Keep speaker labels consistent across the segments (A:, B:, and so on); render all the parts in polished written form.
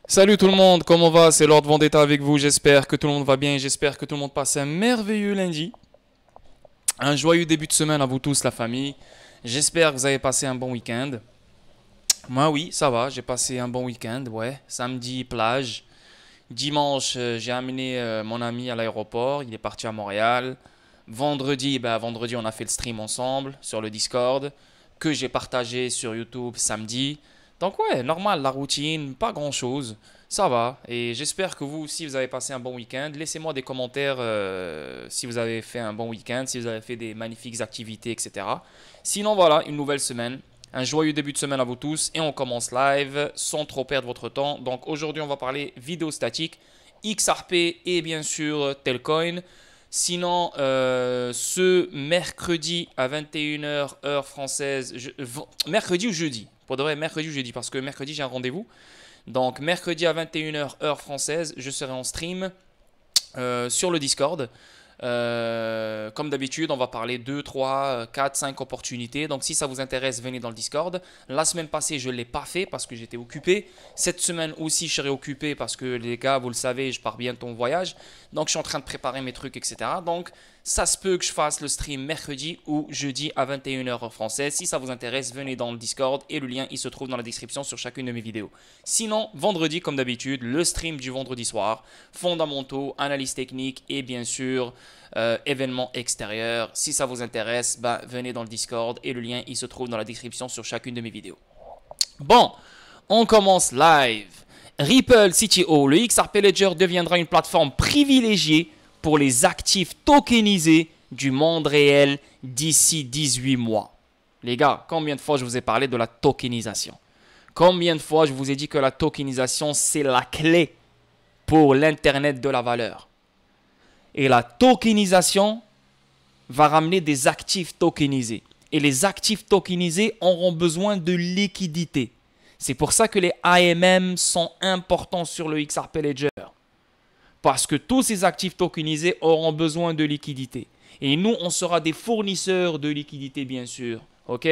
A: Salut tout le monde, comment va? C'est Lord Vendetta avec vous. J'espère que tout le monde va bien. J'espère que tout le monde passe un merveilleux lundi. Un joyeux début de semaine à vous tous, la famille. J'espère que vous avez passé un bon week-end. Moi, oui, ça va. J'ai passé un bon week-end. Ouais, samedi, plage. Dimanche, j'ai amené mon ami à l'aéroport. Il est parti à Montréal. Vendredi, on a fait le stream ensemble sur le Discord que j'ai partagé sur YouTube samedi. Donc ouais, normal, la routine, pas grand-chose, ça va. Et j'espère que vous aussi, vous avez passé un bon week-end. Laissez-moi des commentaires si vous avez fait un bon week-end, si vous avez fait des magnifiques activités, etc. Sinon voilà, une nouvelle semaine. Un joyeux début de semaine à vous tous et on commence live sans trop perdre votre temps. Donc aujourd'hui, on va parler vidéo statique, XRP et bien sûr Telcoin. Sinon, ce mercredi à 21 h heure française, mercredi ou jeudi? Pour de vrai, mercredi ou jeudi, parce que mercredi j'ai un rendez-vous. Donc mercredi à 21 h heure française, je serai en stream sur le Discord. Comme d'habitude, on va parler 2, 3, 4, 5 opportunités. Donc si ça vous intéresse, venez dans le Discord. La semaine passée, je ne l'ai pas fait parce que j'étais occupé. Cette semaine aussi, je serai occupé parce que les gars, vous le savez, je pars bientôt en voyage. Donc je suis en train de préparer mes trucs, etc. Donc ça se peut que je fasse le stream mercredi ou jeudi à 21 h heure française. Si ça vous intéresse, venez dans le Discord et le lien il se trouve dans la description sur chacune de mes vidéos. Sinon, vendredi, comme d'habitude, le stream du vendredi soir, fondamentaux, analyse technique et bien sûr événements extérieurs. Si ça vous intéresse, venez dans le Discord et le lien il se trouve dans la description sur chacune de mes vidéos. Bon, on commence live. Ripple CTO, le XRP Ledger deviendra une plateforme privilégiée pour les actifs tokenisés du monde réel d'ici 18 mois. Les gars, combien de fois je vous ai parlé de la tokenisation? Combien de fois je vous ai dit que la tokenisation, c'est la clé pour l'Internet de la valeur? Et la tokenisation va ramener des actifs tokenisés. Et les actifs tokenisés auront besoin de liquidité. C'est pour ça que les AMM sont importants sur le XRP Ledger. Parce que tous ces actifs tokenisés auront besoin de liquidité. Et nous, on sera des fournisseurs de liquidité, bien sûr. OK?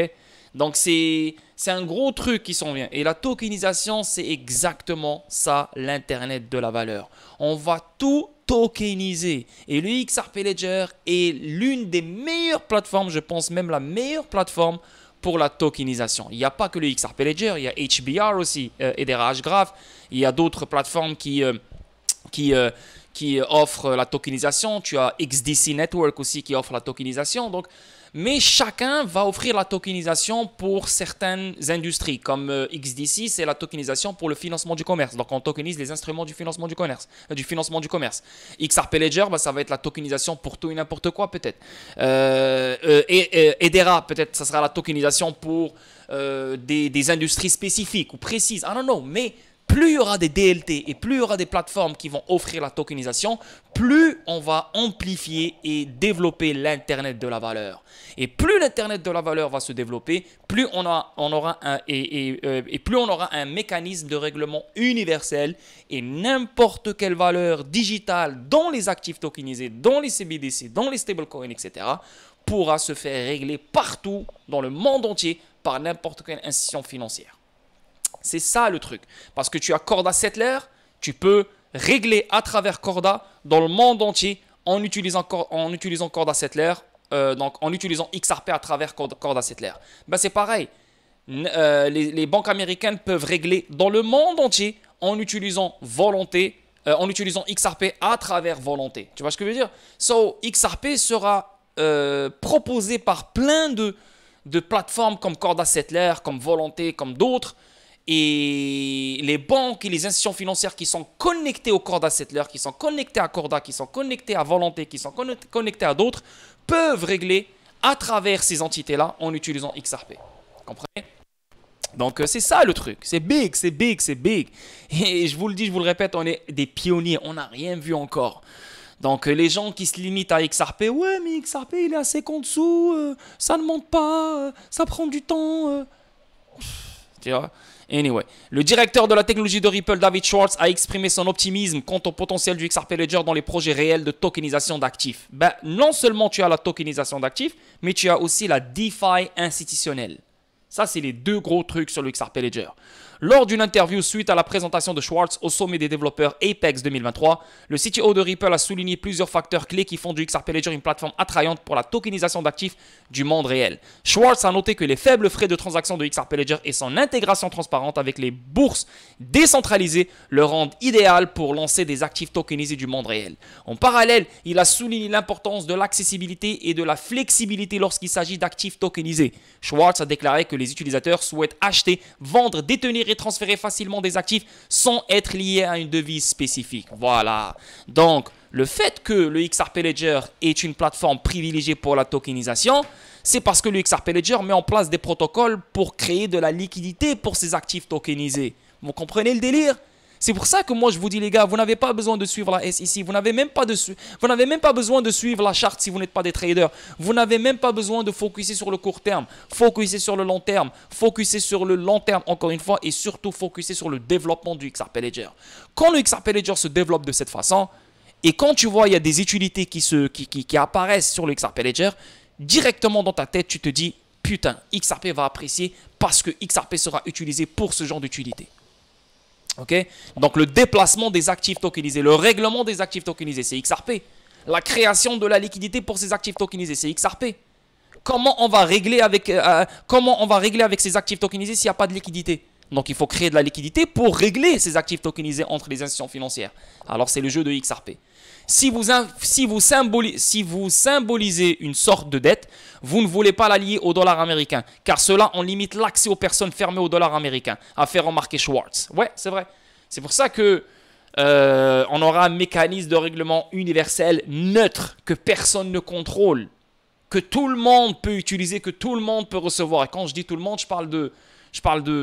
A: Donc, c'est un gros truc qui s'en vient. Et la tokenisation, c'est exactement ça, l'Internet de la valeur. On va tout tokeniser. Et le XRP Ledger est l'une des meilleures plateformes, je pense même la meilleure plateforme pour la tokenisation. Il n'y a pas que le XRP Ledger, il y a HBR aussi, Hedera Hgraph. Il y a d'autres plateformes qui offre la tokenisation. Tu as XDC Network aussi qui offre la tokenisation. Donc, mais chacun va offrir la tokenisation pour certaines industries. Comme XDC, c'est la tokenisation pour le financement du commerce. Donc, on tokenise les instruments du financement du commerce. XRP Ledger, ça va être la tokenisation pour tout et n'importe quoi peut-être. Hedera, peut-être, ça sera la tokenisation pour des industries spécifiques ou précises. I don't know, mais plus il y aura des DLT et plus il y aura des plateformes qui vont offrir la tokenisation, plus on va amplifier et développer l'Internet de la valeur. Et plus l'Internet de la valeur va se développer, plus on aura un mécanisme de règlement universel et n'importe quelle valeur digitale dans les actifs tokenisés, dans les CBDC, dans les stablecoins, etc., pourra se faire régler partout dans le monde entier par n'importe quelle institution financière. C'est ça le truc. Parce que tu as Corda Settler, tu peux régler à travers Corda dans le monde entier en utilisant Corda Settler, donc en utilisant XRP à travers Corda Settler. C'est pareil. Les banques américaines peuvent régler dans le monde entier en utilisant XRP à travers Volonté. Tu vois ce que je veux dire? So, XRP sera proposé par plein de plateformes comme Corda Settler, comme Volonté, comme d'autres. Et les banques et les institutions financières qui sont connectées au Corda Settler, qui sont connectées à Corda, qui sont connectées à Volonté, qui sont connectées à d'autres, peuvent régler à travers ces entités-là en utilisant XRP. Vous comprenez? Donc c'est ça le truc. C'est big, c'est big, c'est big. Et je vous le dis, je vous le répète, on est des pionniers. On n'a rien vu encore. Donc les gens qui se limitent à XRP, ouais mais XRP il est à 50 sous, ça ne monte pas, ça prend du temps. Tu vois? Anyway, le directeur de la technologie de Ripple, David Schwartz, a exprimé son optimisme quant au potentiel du XRP Ledger dans les projets réels de tokenisation d'actifs. Non seulement tu as la tokenisation d'actifs, mais tu as aussi la DeFi institutionnelle. Ça, c'est les deux gros trucs sur le XRP Ledger. Lors d'une interview suite à la présentation de Schwartz au sommet des développeurs Apex 2023, le CTO de Ripple a souligné plusieurs facteurs clés qui font du XRP Ledger une plateforme attrayante pour la tokenisation d'actifs du monde réel. Schwartz a noté que les faibles frais de transaction de XRP Ledger et son intégration transparente avec les bourses décentralisées le rendent idéal pour lancer des actifs tokenisés du monde réel. En parallèle, il a souligné l'importance de l'accessibilité et de la flexibilité lorsqu'il s'agit d'actifs tokenisés. Schwartz a déclaré que les utilisateurs souhaitent acheter, vendre, détenir et transférer facilement des actifs sans être liés à une devise spécifique. Voilà. Donc, le fait que le XRP Ledger est une plateforme privilégiée pour la tokenisation, c'est parce que le XRP Ledger met en place des protocoles pour créer de la liquidité pour ces actifs tokenisés. Vous comprenez le délire? C'est pour ça que moi je vous dis les gars, vous n'avez pas besoin de suivre la SEC, vous n'avez même pas besoin de suivre la charte si vous n'êtes pas des traders. Vous n'avez même pas besoin de focuser sur le court terme, focuser sur le long terme, focuser sur le long terme encore une fois et surtout focuser sur le développement du XRP Ledger. Quand le XRP Ledger se développe de cette façon et quand tu vois il y a des utilités qui apparaissent sur le XRP Ledger, directement dans ta tête tu te dis putain XRP va apprécier parce que XRP sera utilisé pour ce genre d'utilité. Okay? Donc le déplacement des actifs tokenisés, le règlement des actifs tokenisés, c'est XRP. La création de la liquidité pour ces actifs tokenisés, c'est XRP. Comment on va régler avec ces actifs tokenisés s'il n'y a pas de liquidité? Donc il faut créer de la liquidité pour régler ces actifs tokenisés entre les institutions financières. Alors c'est le jeu de XRP. Si vous symbolisez une sorte de dette, vous ne voulez pas la lier au dollar américain, car cela en limite l'accès aux personnes fermées au dollar américain, a fait remarquer Schwartz. Ouais, c'est vrai. C'est pour ça que on aura un mécanisme de règlement universel neutre que personne ne contrôle, que tout le monde peut utiliser, que tout le monde peut recevoir. Et quand je dis tout le monde, je parle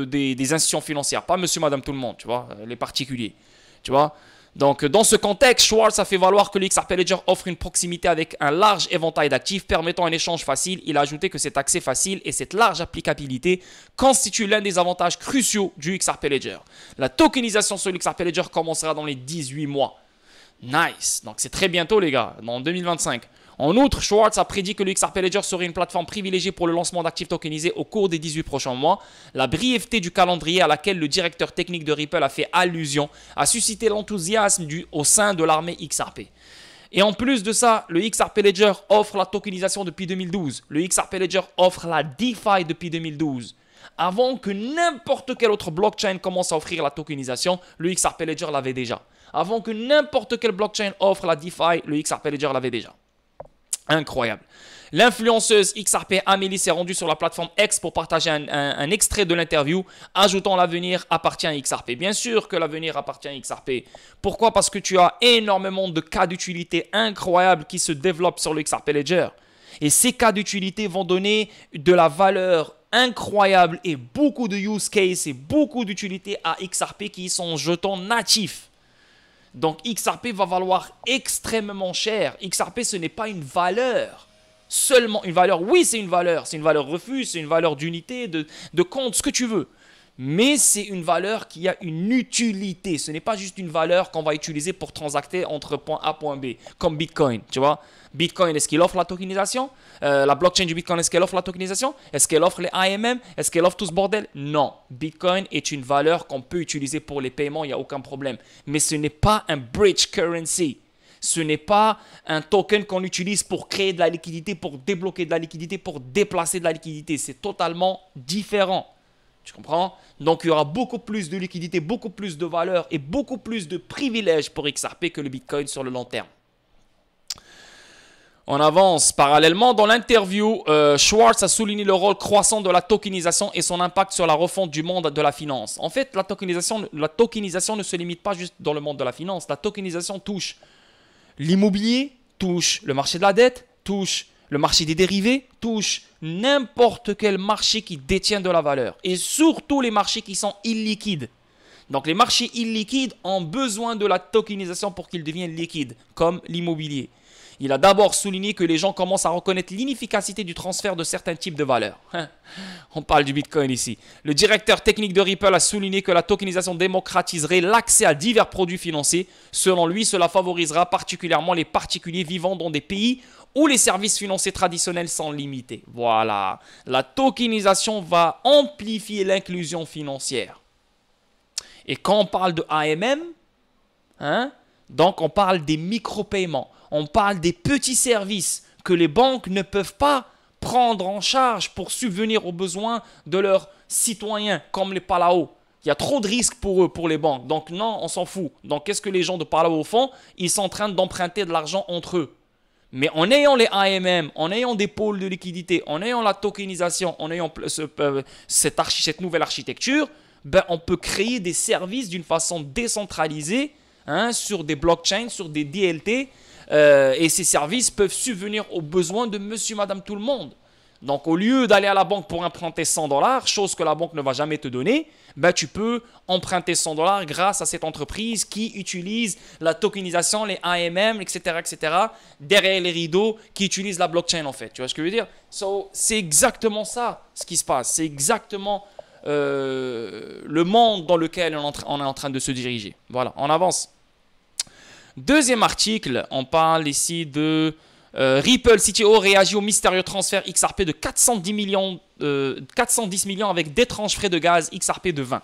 A: des institutions financières, pas monsieur, madame, tout le monde, tu vois, les particuliers, tu vois. Donc, dans ce contexte, Schwartz a fait valoir que le XRP Ledger offre une proximité avec un large éventail d'actifs permettant un échange facile. Il a ajouté que cet accès facile et cette large applicabilité constituent l'un des avantages cruciaux du XRP Ledger. La tokenisation sur le XRP Ledger commencera dans les 18 mois. Nice. Donc, c'est très bientôt, les gars, en 2025. En outre, Schwartz a prédit que le XRP Ledger serait une plateforme privilégiée pour le lancement d'actifs tokenisés au cours des 18 prochains mois. La brièveté du calendrier à laquelle le directeur technique de Ripple a fait allusion a suscité l'enthousiasme au sein de l'armée XRP. Et en plus de ça, le XRP Ledger offre la tokenisation depuis 2012. Le XRP Ledger offre la DeFi depuis 2012. Avant que n'importe quel autre blockchain commence à offrir la tokenisation, le XRP Ledger l'avait déjà. Avant que n'importe quel blockchain offre la DeFi, le XRP Ledger l'avait déjà. Incroyable. L'influenceuse XRP Amélie s'est rendue sur la plateforme X pour partager un extrait de l'interview, ajoutant l'avenir appartient à XRP. Bien sûr que l'avenir appartient à XRP. Pourquoi? Parce que tu as énormément de cas d'utilité incroyables qui se développent sur le XRP Ledger. Et ces cas d'utilité vont donner de la valeur incroyable et beaucoup de use cases et beaucoup d'utilités à XRP qui sont jetons natifs. Donc XRP va valoir extrêmement cher. XRP, ce n'est pas une valeur. Seulement une valeur. Oui, c'est une valeur. C'est une valeur refuge, c'est une valeur d'unité, de compte, ce que tu veux. Mais c'est une valeur qui a une utilité. Ce n'est pas juste une valeur qu'on va utiliser pour transacter entre point A et point B, comme Bitcoin, tu vois. Bitcoin, est-ce qu'il offre la tokenisation? La blockchain du Bitcoin, est-ce qu'elle offre la tokenisation? Est-ce qu'elle offre les AMM? Est-ce qu'elle offre tout ce bordel? Non. Bitcoin est une valeur qu'on peut utiliser pour les paiements, il n'y a aucun problème. Mais ce n'est pas un bridge currency. Ce n'est pas un token qu'on utilise pour créer de la liquidité, pour débloquer de la liquidité, pour déplacer de la liquidité. C'est totalement différent. Tu comprends? Donc, il y aura beaucoup plus de liquidité, beaucoup plus de valeur et beaucoup plus de privilèges pour XRP que le Bitcoin sur le long terme. On avance. Parallèlement, dans l'interview, Schwartz a souligné le rôle croissant de la tokenisation et son impact sur la refonte du monde de la finance. En fait, la tokenisation ne se limite pas juste dans le monde de la finance. La tokenisation touche l'immobilier, touche le marché de la dette, touche le marché des dérivés, touche n'importe quel marché qui détient de la valeur. Et surtout les marchés qui sont illiquides. Donc les marchés illiquides ont besoin de la tokenisation pour qu'ils deviennent liquides, comme l'immobilier. Il a d'abord souligné que les gens commencent à reconnaître l'inefficacité du transfert de certains types de valeurs. On parle du Bitcoin ici. Le directeur technique de Ripple a souligné que la tokenisation démocratiserait l'accès à divers produits financiers. Selon lui, cela favorisera particulièrement les particuliers vivant dans des pays où les services financiers traditionnels sont limités. Voilà. La tokenisation va amplifier l'inclusion financière. Et quand on parle de AMM, hein, donc on parle des micro-paiements. On parle des petits services que les banques ne peuvent pas prendre en charge pour subvenir aux besoins de leurs citoyens, comme les Palao. Il y a trop de risques pour eux, pour les banques. Donc non, on s'en fout. Donc qu'est-ce que les gens de Palao font? Ils sont en train d'emprunter de l'argent entre eux. Mais en ayant les AMM, en ayant des pôles de liquidité, en ayant la tokenisation, en ayant cette nouvelle architecture, ben, on peut créer des services d'une façon décentralisée, hein, sur des blockchains, sur des DLT, et ces services peuvent subvenir aux besoins de monsieur, madame, tout le monde. Donc, au lieu d'aller à la banque pour emprunter 100 $, chose que la banque ne va jamais te donner, ben, tu peux emprunter 100 $ grâce à cette entreprise qui utilise la tokenisation, les AMM, etc., derrière les rideaux, qui utilise la blockchain, en fait. Tu vois ce que je veux dire? C'est exactement ça, ce qui se passe. C'est exactement le monde dans lequel on est en train de se diriger. Voilà, on avance. Deuxième article, on parle ici de Ripple CTO réagit au mystérieux transfert XRP de 410 millions avec d'étranges frais de gaz XRP de 20.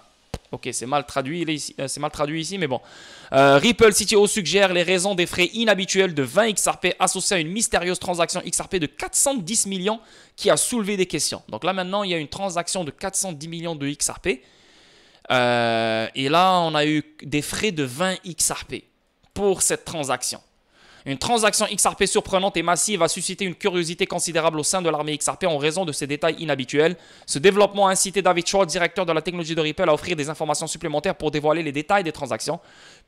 A: Ok, c'est mal traduit ici, mais bon. Ripple CTO suggère les raisons des frais inhabituels de 20 XRP associés à une mystérieuse transaction XRP de 410 millions qui a soulevé des questions. Donc là maintenant, il y a une transaction de 410 millions de XRP. Et là, on a eu des frais de 20 XRP pour cette transaction. Une transaction XRP surprenante et massive a suscité une curiosité considérable au sein de l'armée XRP en raison de ces détails inhabituels. Ce développement a incité David Schwartz, directeur de la technologie de Ripple, à offrir des informations supplémentaires pour dévoiler les détails des transactions.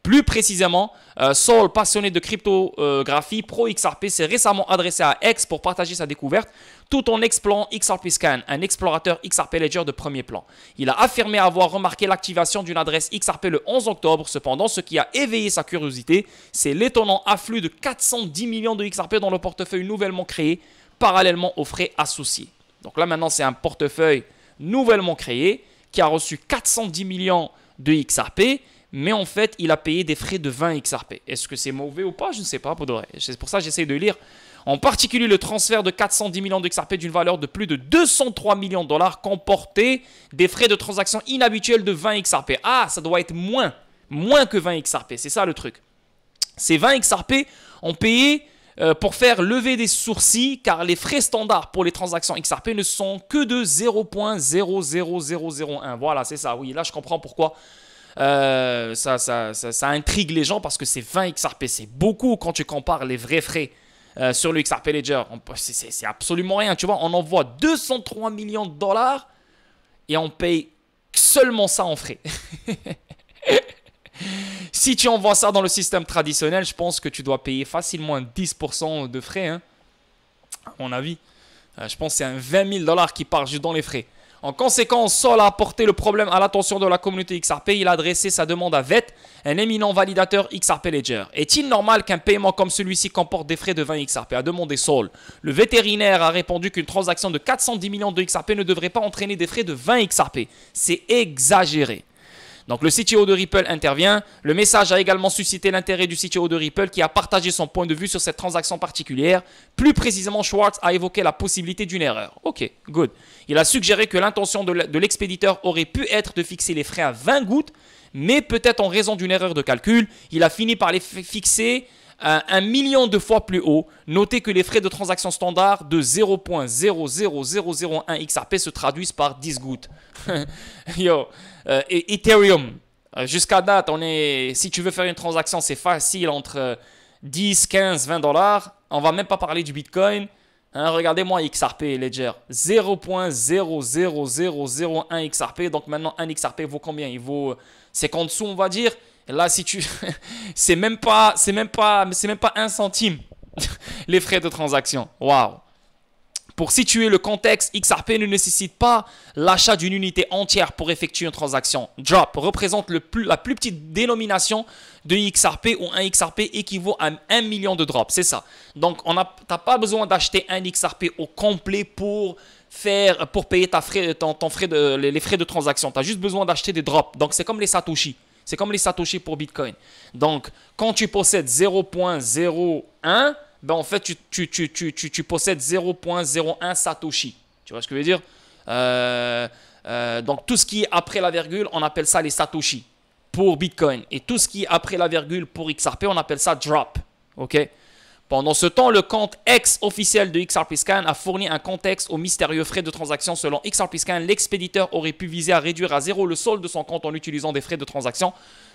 A: Plus précisément, Saul, passionné de cryptographie pro XRP, s'est récemment adressé à X pour partager sa découverte tout en explorant XRP Scan, un explorateur XRP Ledger de premier plan. Il a affirmé avoir remarqué l'activation d'une adresse XRP le 11 octobre. Cependant, ce qui a éveillé sa curiosité, c'est l'étonnant afflux de 410 millions de XRP dans le portefeuille nouvellement créé, parallèlement aux frais associés. Donc là, maintenant, c'est un portefeuille nouvellement créé qui a reçu 410 millions de XRP, mais en fait, il a payé des frais de 20 XRP. Est-ce que c'est mauvais ou pas? Je ne sais pas. C'est pour ça que j'essaie de lire. En particulier, le transfert de 410 millions de XRP d'une valeur de plus de 203 millions de dollars comportait des frais de transaction inhabituels de 20 XRP. Ah, ça doit être moins que 20 XRP. C'est ça le truc. Ces 20 XRP ont payé pour faire lever des sourcils, car les frais standards pour les transactions XRP ne sont que de 0.00001. Voilà, c'est ça. Oui, là, je comprends pourquoi ça intrigue les gens, parce que c'est 20 XRP. C'est beaucoup quand tu compares les vrais frais sur le XRP Ledger. C'est absolument rien. Tu vois, on envoie 203 millions de dollars et on paye seulement ça en frais. Si tu envoies ça dans le système traditionnel, je pense que tu dois payer facilement 10% de frais, hein, à mon avis. Je pense que c'est un 20 000 $ qui part juste dans les frais. En conséquence, Sol a apporté le problème à l'attention de la communauté XRP. Il a adressé sa demande à VET, un éminent validateur XRP Ledger. Est-il normal qu'un paiement comme celui-ci comporte des frais de 20 XRP, a demandé Sol. Le vétérinaire a répondu qu'une transaction de 410 millions de XRP ne devrait pas entraîner des frais de 20 XRP. C'est exagéré. Donc le CTO de Ripple intervient. Le message a également suscité l'intérêt du CTO de Ripple qui a partagé son point de vue sur cette transaction particulière. Plus précisément, Schwartz a évoqué la possibilité d'une erreur. Ok, good. Il a suggéré que l'intention de l'expéditeur aurait pu être de fixer les frais à 20 gouttes, mais peut-être en raison d'une erreur de calcul, il a fini par les fixer à 1 million de fois plus haut. Notez que les frais de transaction standard de 0.00001 XRP se traduisent par 10 gouttes. Yo, Ethereum, jusqu'à date, si tu veux faire une transaction, c'est facile, entre 10, 15, 20 $. On va même pas parler du Bitcoin. Hein, regardez-moi XRP Ledger, 0.00001 XRP. Donc maintenant, un XRP vaut combien? Il vaut 50 sous, on va dire. Et là, si tu, c'est même pas 1 centime les frais de transaction. Waouh! Pour situer le contexte, XRP ne nécessite pas l'achat d'une unité entière pour effectuer une transaction. Drop représente la plus petite dénomination de XRP, ou un XRP équivaut à 1 million de drops. C'est ça. Donc, tu n'as pas besoin d'acheter un XRP au complet pour payer les frais de transaction. Tu as juste besoin d'acheter des drops. Donc, c'est comme les Satoshi. C'est comme les Satoshi pour Bitcoin. Donc, quand tu possèdes 0.01, ben en fait, tu possèdes 0.01 Satoshi. Tu vois ce que je veux dire? Donc, tout ce qui est après la virgule, on appelle ça les Satoshi. pour Bitcoin. Et tout ce qui est après la virgule pour XRP, on appelle ça drop. Ok. Pendant ce temps, le compte X officiel de XRPscan a fourni un contexte aux mystérieux frais de transaction. Selon XRPscan, l'expéditeur aurait pu viser à réduire à zéro le solde de son compte en utilisant des frais de transaction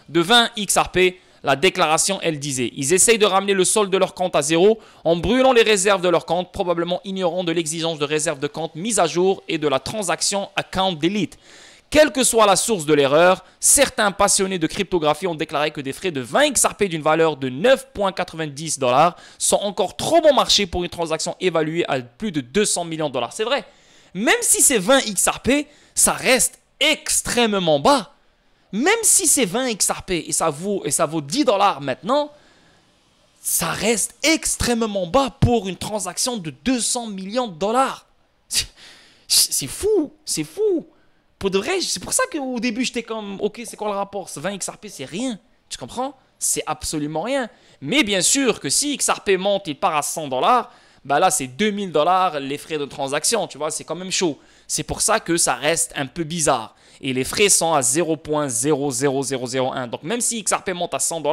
A: de 20 XRP. La déclaration, elle disait, ils essayent de ramener le solde de leur compte à zéro en brûlant les réserves de leur compte, probablement ignorant de l'exigence de réserve de compte mise à jour et de la transaction account delete. Quelle que soit la source de l'erreur, certains passionnés de cryptographie ont déclaré que des frais de 20 XRP d'une valeur de 9,90 $ sont encore trop bon marché pour une transaction évaluée à plus de 200 millions de dollars. C'est vrai, même si c'est 20 XRP, ça reste extrêmement bas. Même si c'est 20 XRP et ça vaut 10 $ maintenant, ça reste extrêmement bas pour une transaction de 200 millions de dollars. C'est fou, c'est fou. Pour de vrai, c'est pour ça qu'au début, j'étais comme, ok, c'est quoi le rapport? 20 XRP, c'est rien. Tu comprends? C'est absolument rien. Mais bien sûr que si XRP monte, il part à 100 $, bah là, c'est 2000 $ les frais de transaction. Tu vois, c'est quand même chaud. C'est pour ça que ça reste un peu bizarre. Et les frais sont à 0,00001. Donc, même si XRP monte à 100 $,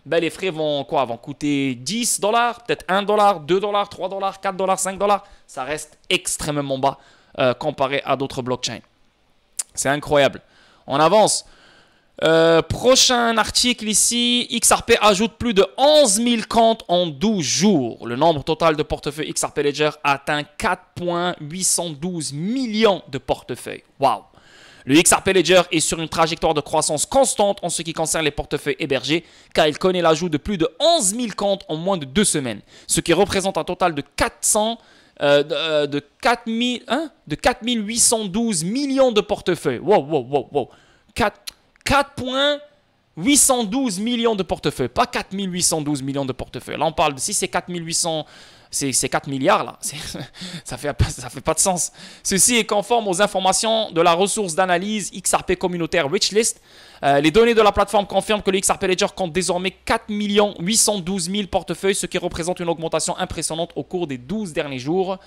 A: ben les frais vont quoi? Vont coûter 10 $, peut-être 1 $, 2 $, 3 $, 4 $, 5 $. Ça reste extrêmement bas comparé à d'autres blockchains. C'est incroyable. On avance. Prochain article ici. XRP ajoute plus de 11 000 comptes en 12 jours. Le nombre total de portefeuilles XRP Ledger atteint 4,812 millions de portefeuilles. Waouh! Le XRP Ledger est sur une trajectoire de croissance constante en ce qui concerne les portefeuilles hébergés, car il connaît l'ajout de plus de 11 000 comptes en moins de 2 semaines, ce qui représente un total de 4,812 millions de portefeuilles. Wow. 4,812 millions de portefeuilles, pas 4,812 millions de portefeuilles. Là, on parle de, si c'est 4,800, c'est 4 milliards là. Ça fait pas de sens. Ceci est conforme aux informations de la ressource d'analyse XRP communautaire Richlist. Les données de la plateforme confirment que le XRP Ledger compte désormais 4 812 000 portefeuilles, ce qui représente une augmentation impressionnante au cours des 12 derniers jours.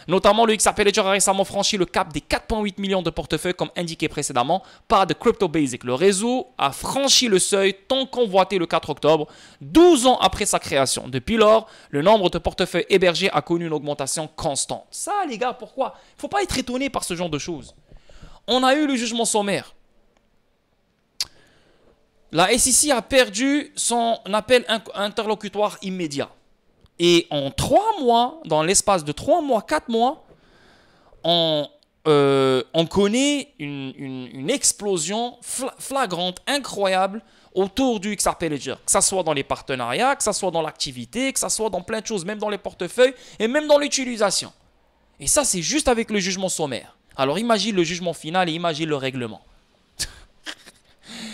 A: Notamment, le XRP Ledger a récemment franchi le cap des 4,8 millions de portefeuilles comme indiqué précédemment par The Crypto Basic. Le réseau a franchi le seuil tant convoité le 4 octobre, 12 ans après sa création. Depuis lors, le nombre de portefeuilles hébergés a connu une augmentation constante. Ça, les gars, pourquoi? Il ne faut pas être étonné par ce genre de choses. On a eu le jugement sommaire. La SEC a perdu son appel interlocutoire immédiat. Et en 3 mois, dans l'espace de 3 mois, 4 mois, on connaît une explosion flagrante, incroyable, autour du XRP Ledger. Que ce soit dans les partenariats, que ce soit dans l'activité, que ce soit dans plein de choses, même dans les portefeuilles et même dans l'utilisation. Et ça, c'est juste avec le jugement sommaire. Alors imagine le jugement final et imagine le règlement.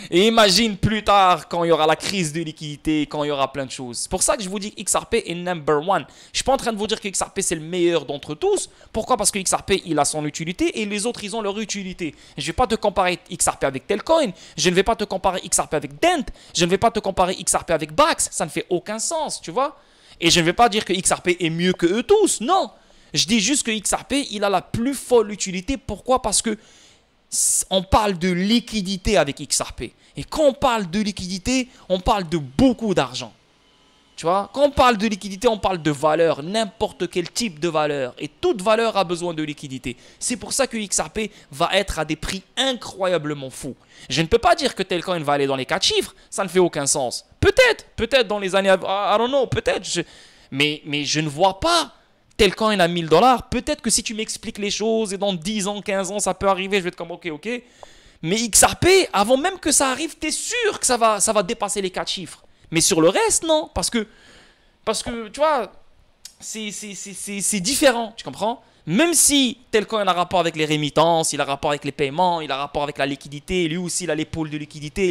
A: Et imagine plus tard quand il y aura la crise de liquidité, quand il y aura plein de choses. C'est pour ça que je vous dis que XRP est number one. Je ne suis pas en train de vous dire que XRP c'est le meilleur d'entre tous. Pourquoi? Parce que XRP il a son utilité et les autres ils ont leur utilité. Je ne vais pas te comparer XRP avec Telcoin. Je ne vais pas te comparer XRP avec Dent. Je ne vais pas te comparer XRP avec Bax. Ça ne fait aucun sens, tu vois. Et je ne vais pas dire que XRP est mieux que eux tous. Non. Je dis juste que XRP il a la plus folle utilité. Pourquoi? Parce que on parle de liquidité avec XRP. Et quand on parle de liquidité, on parle de beaucoup d'argent. Tu vois, quand on parle de liquidité, on parle de valeur, n'importe quel type de valeur. Et toute valeur a besoin de liquidité. C'est pour ça que XRP va être à des prix incroyablement fous. Je ne peux pas dire que Telcoin va aller dans les 4 chiffres. Ça ne fait aucun sens. Peut-être dans les années... I don't know, peut-être. Mais je ne vois pas Telcoin à 1000 $. Peut-être que si tu m'expliques les choses et dans 10 ans, 15 ans, ça peut arriver, je vais être comme ok. Mais XRP, avant même que ça arrive, tu es sûr que ça va dépasser les 4 chiffres. Mais sur le reste, non. Parce que tu vois, c'est différent, tu comprends? Même si Telcoin a rapport avec les rémittances, il a rapport avec les paiements, il a rapport avec la liquidité, lui aussi il a les pôles de liquidité,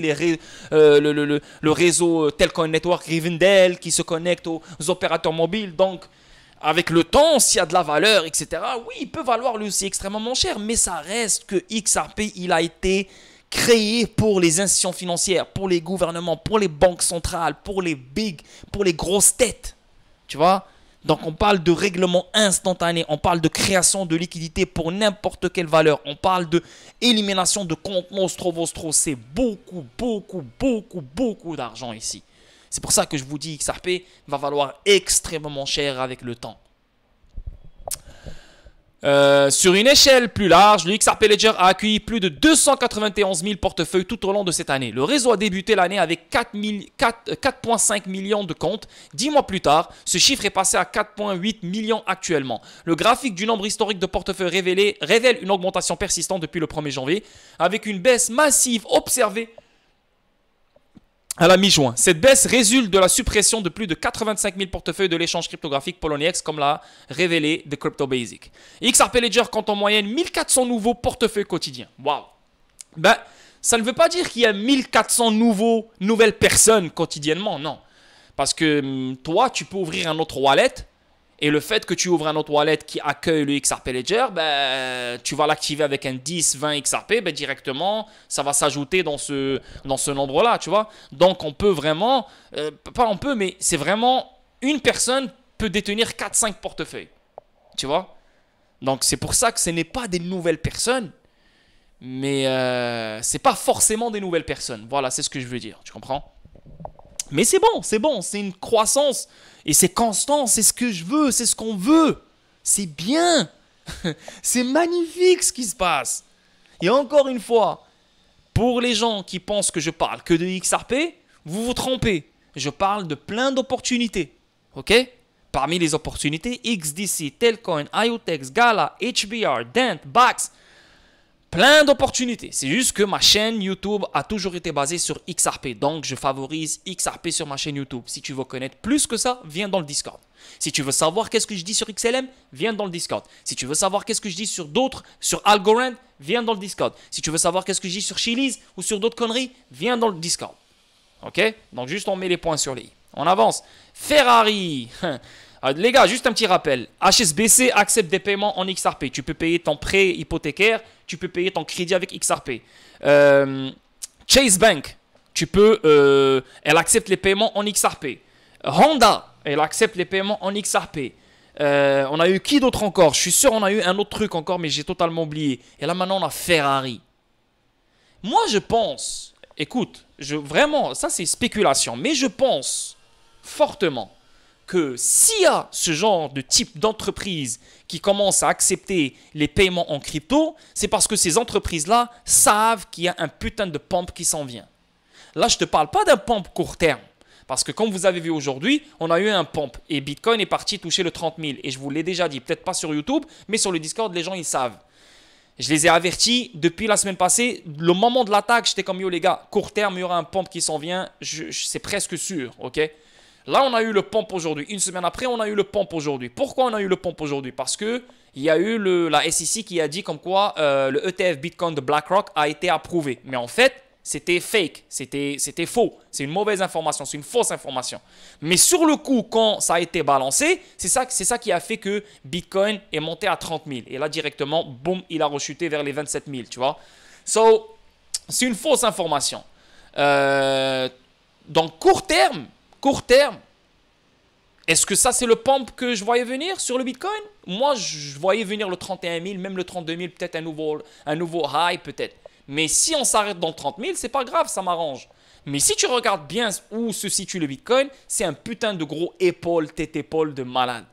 A: le réseau Telcoin Network Rivendell qui se connecte aux opérateurs mobiles. Donc, avec le temps, s'il y a de la valeur, etc., oui, il peut valoir lui aussi extrêmement cher, mais ça reste que XRP, il a été créé pour les institutions financières, pour les gouvernements, pour les banques centrales, pour les grosses têtes, tu vois. Donc, on parle de règlement instantané. On parle de création de liquidité pour n'importe quelle valeur. On parle de élimination de comptes monstres. C'est beaucoup, beaucoup, beaucoup, beaucoup d'argent ici. C'est pour ça que je vous dis que XRP va valoir extrêmement cher avec le temps. Sur une échelle plus large, le XRP Ledger a accueilli plus de 291 000 portefeuilles tout au long de cette année. Le réseau a débuté l'année avec 4,5 millions de comptes. 10 mois plus tard, ce chiffre est passé à 4,8 millions actuellement. Le graphique du nombre historique de portefeuilles révèle une augmentation persistante depuis le 1er janvier, avec une baisse massive observée à la mi-juin. Cette baisse résulte de la suppression de plus de 85 000 portefeuilles de l'échange cryptographique Poloniex, comme l'a révélé The Crypto Basic. XRP Ledger compte en moyenne 1400 nouveaux portefeuilles quotidiens. Waouh! Ben, ça ne veut pas dire qu'il y a 1400 nouvelles personnes quotidiennement, non. Parce que toi, tu peux ouvrir un autre wallet. Et le fait que tu ouvres un autre wallet qui accueille le XRP Ledger, ben, tu vas l'activer avec un 10, 20 XRP, ben, directement, ça va s'ajouter dans ce nombre-là, tu vois. Donc, on peut vraiment, pas on peut, mais c'est vraiment, une personne peut détenir 4-5 portefeuilles, tu vois. Donc, c'est pour ça que ce n'est pas des nouvelles personnes, mais ce n'est pas forcément des nouvelles personnes. Voilà, c'est ce que je veux dire, tu comprends? Mais c'est bon, c'est une croissance. Et c'est constant, c'est ce que je veux, c'est ce qu'on veut. C'est bien. C'est magnifique ce qui se passe. Et encore une fois, pour les gens qui pensent que je parle que de XRP, vous vous trompez. Je parle de plein d'opportunités. Ok? Parmi les opportunités, XDC, Telcoin, IOTEX, Gala, HBR, Dent, Bax. Plein d'opportunités. C'est juste que ma chaîne YouTube a toujours été basée sur XRP. Donc, je favorise XRP sur ma chaîne YouTube. Si tu veux connaître plus que ça, viens dans le Discord. Si tu veux savoir qu'est-ce que je dis sur XLM, viens dans le Discord. Si tu veux savoir qu'est-ce que je dis sur d'autres, sur Algorand, viens dans le Discord. Si tu veux savoir qu'est-ce que je dis sur Chili's ou sur d'autres conneries, viens dans le Discord. Ok? Donc, juste on met les points sur les i. On avance. Ferrari. Les gars, juste un petit rappel. HSBC accepte des paiements en XRP. Tu peux payer ton prêt hypothécaire, tu peux payer ton crédit avec XRP. Chase Bank, elle accepte les paiements en XRP. Honda, elle accepte les paiements en XRP. On a eu qui d'autre encore? Je suis sûr on a eu un autre truc encore, mais j'ai totalement oublié. Et là maintenant on a Ferrari. Moi je pense, écoute, vraiment, ça c'est spéculation, mais je pense fortement que s'il y a ce genre de type d'entreprise qui commence à accepter les paiements en crypto, c'est parce que ces entreprises-là savent qu'il y a un putain de pump qui s'en vient. Là, je ne te parle pas d'un pump court terme. Parce que comme vous avez vu aujourd'hui, on a eu un pump et Bitcoin est parti toucher le 30 000. Et je vous l'ai déjà dit, peut-être pas sur YouTube, mais sur le Discord, les gens, ils savent. Je les ai avertis depuis la semaine passée. Le moment de l'attaque, j'étais comme yo les gars, court terme, il y aura un pump qui s'en vient. C'est presque sûr, ok? Là, on a eu le pump aujourd'hui. Une semaine après, on a eu le pump aujourd'hui. Pourquoi on a eu le pump aujourd'hui? Parce qu'il y a eu la SEC qui a dit comme quoi le ETF Bitcoin de BlackRock a été approuvé. Mais en fait, c'était fake, c'était faux. C'est une mauvaise information, c'est une fausse information. Mais sur le coup, quand ça a été balancé, c'est ça qui a fait que Bitcoin est monté à 30 000. Et là, directement, boum, il a rechuté vers les 27 000, tu vois. So, c'est une fausse information. Donc, court terme, est-ce que ça c'est le pump que je voyais venir sur le Bitcoin? Moi, je voyais venir le 31 000, même le 32 000, peut-être un nouveau high, peut-être. Mais si on s'arrête dans le 30 000, c'est pas grave, ça m'arrange. Mais si tu regardes bien où se situe le Bitcoin, c'est un putain de gros tête-épaule de malade.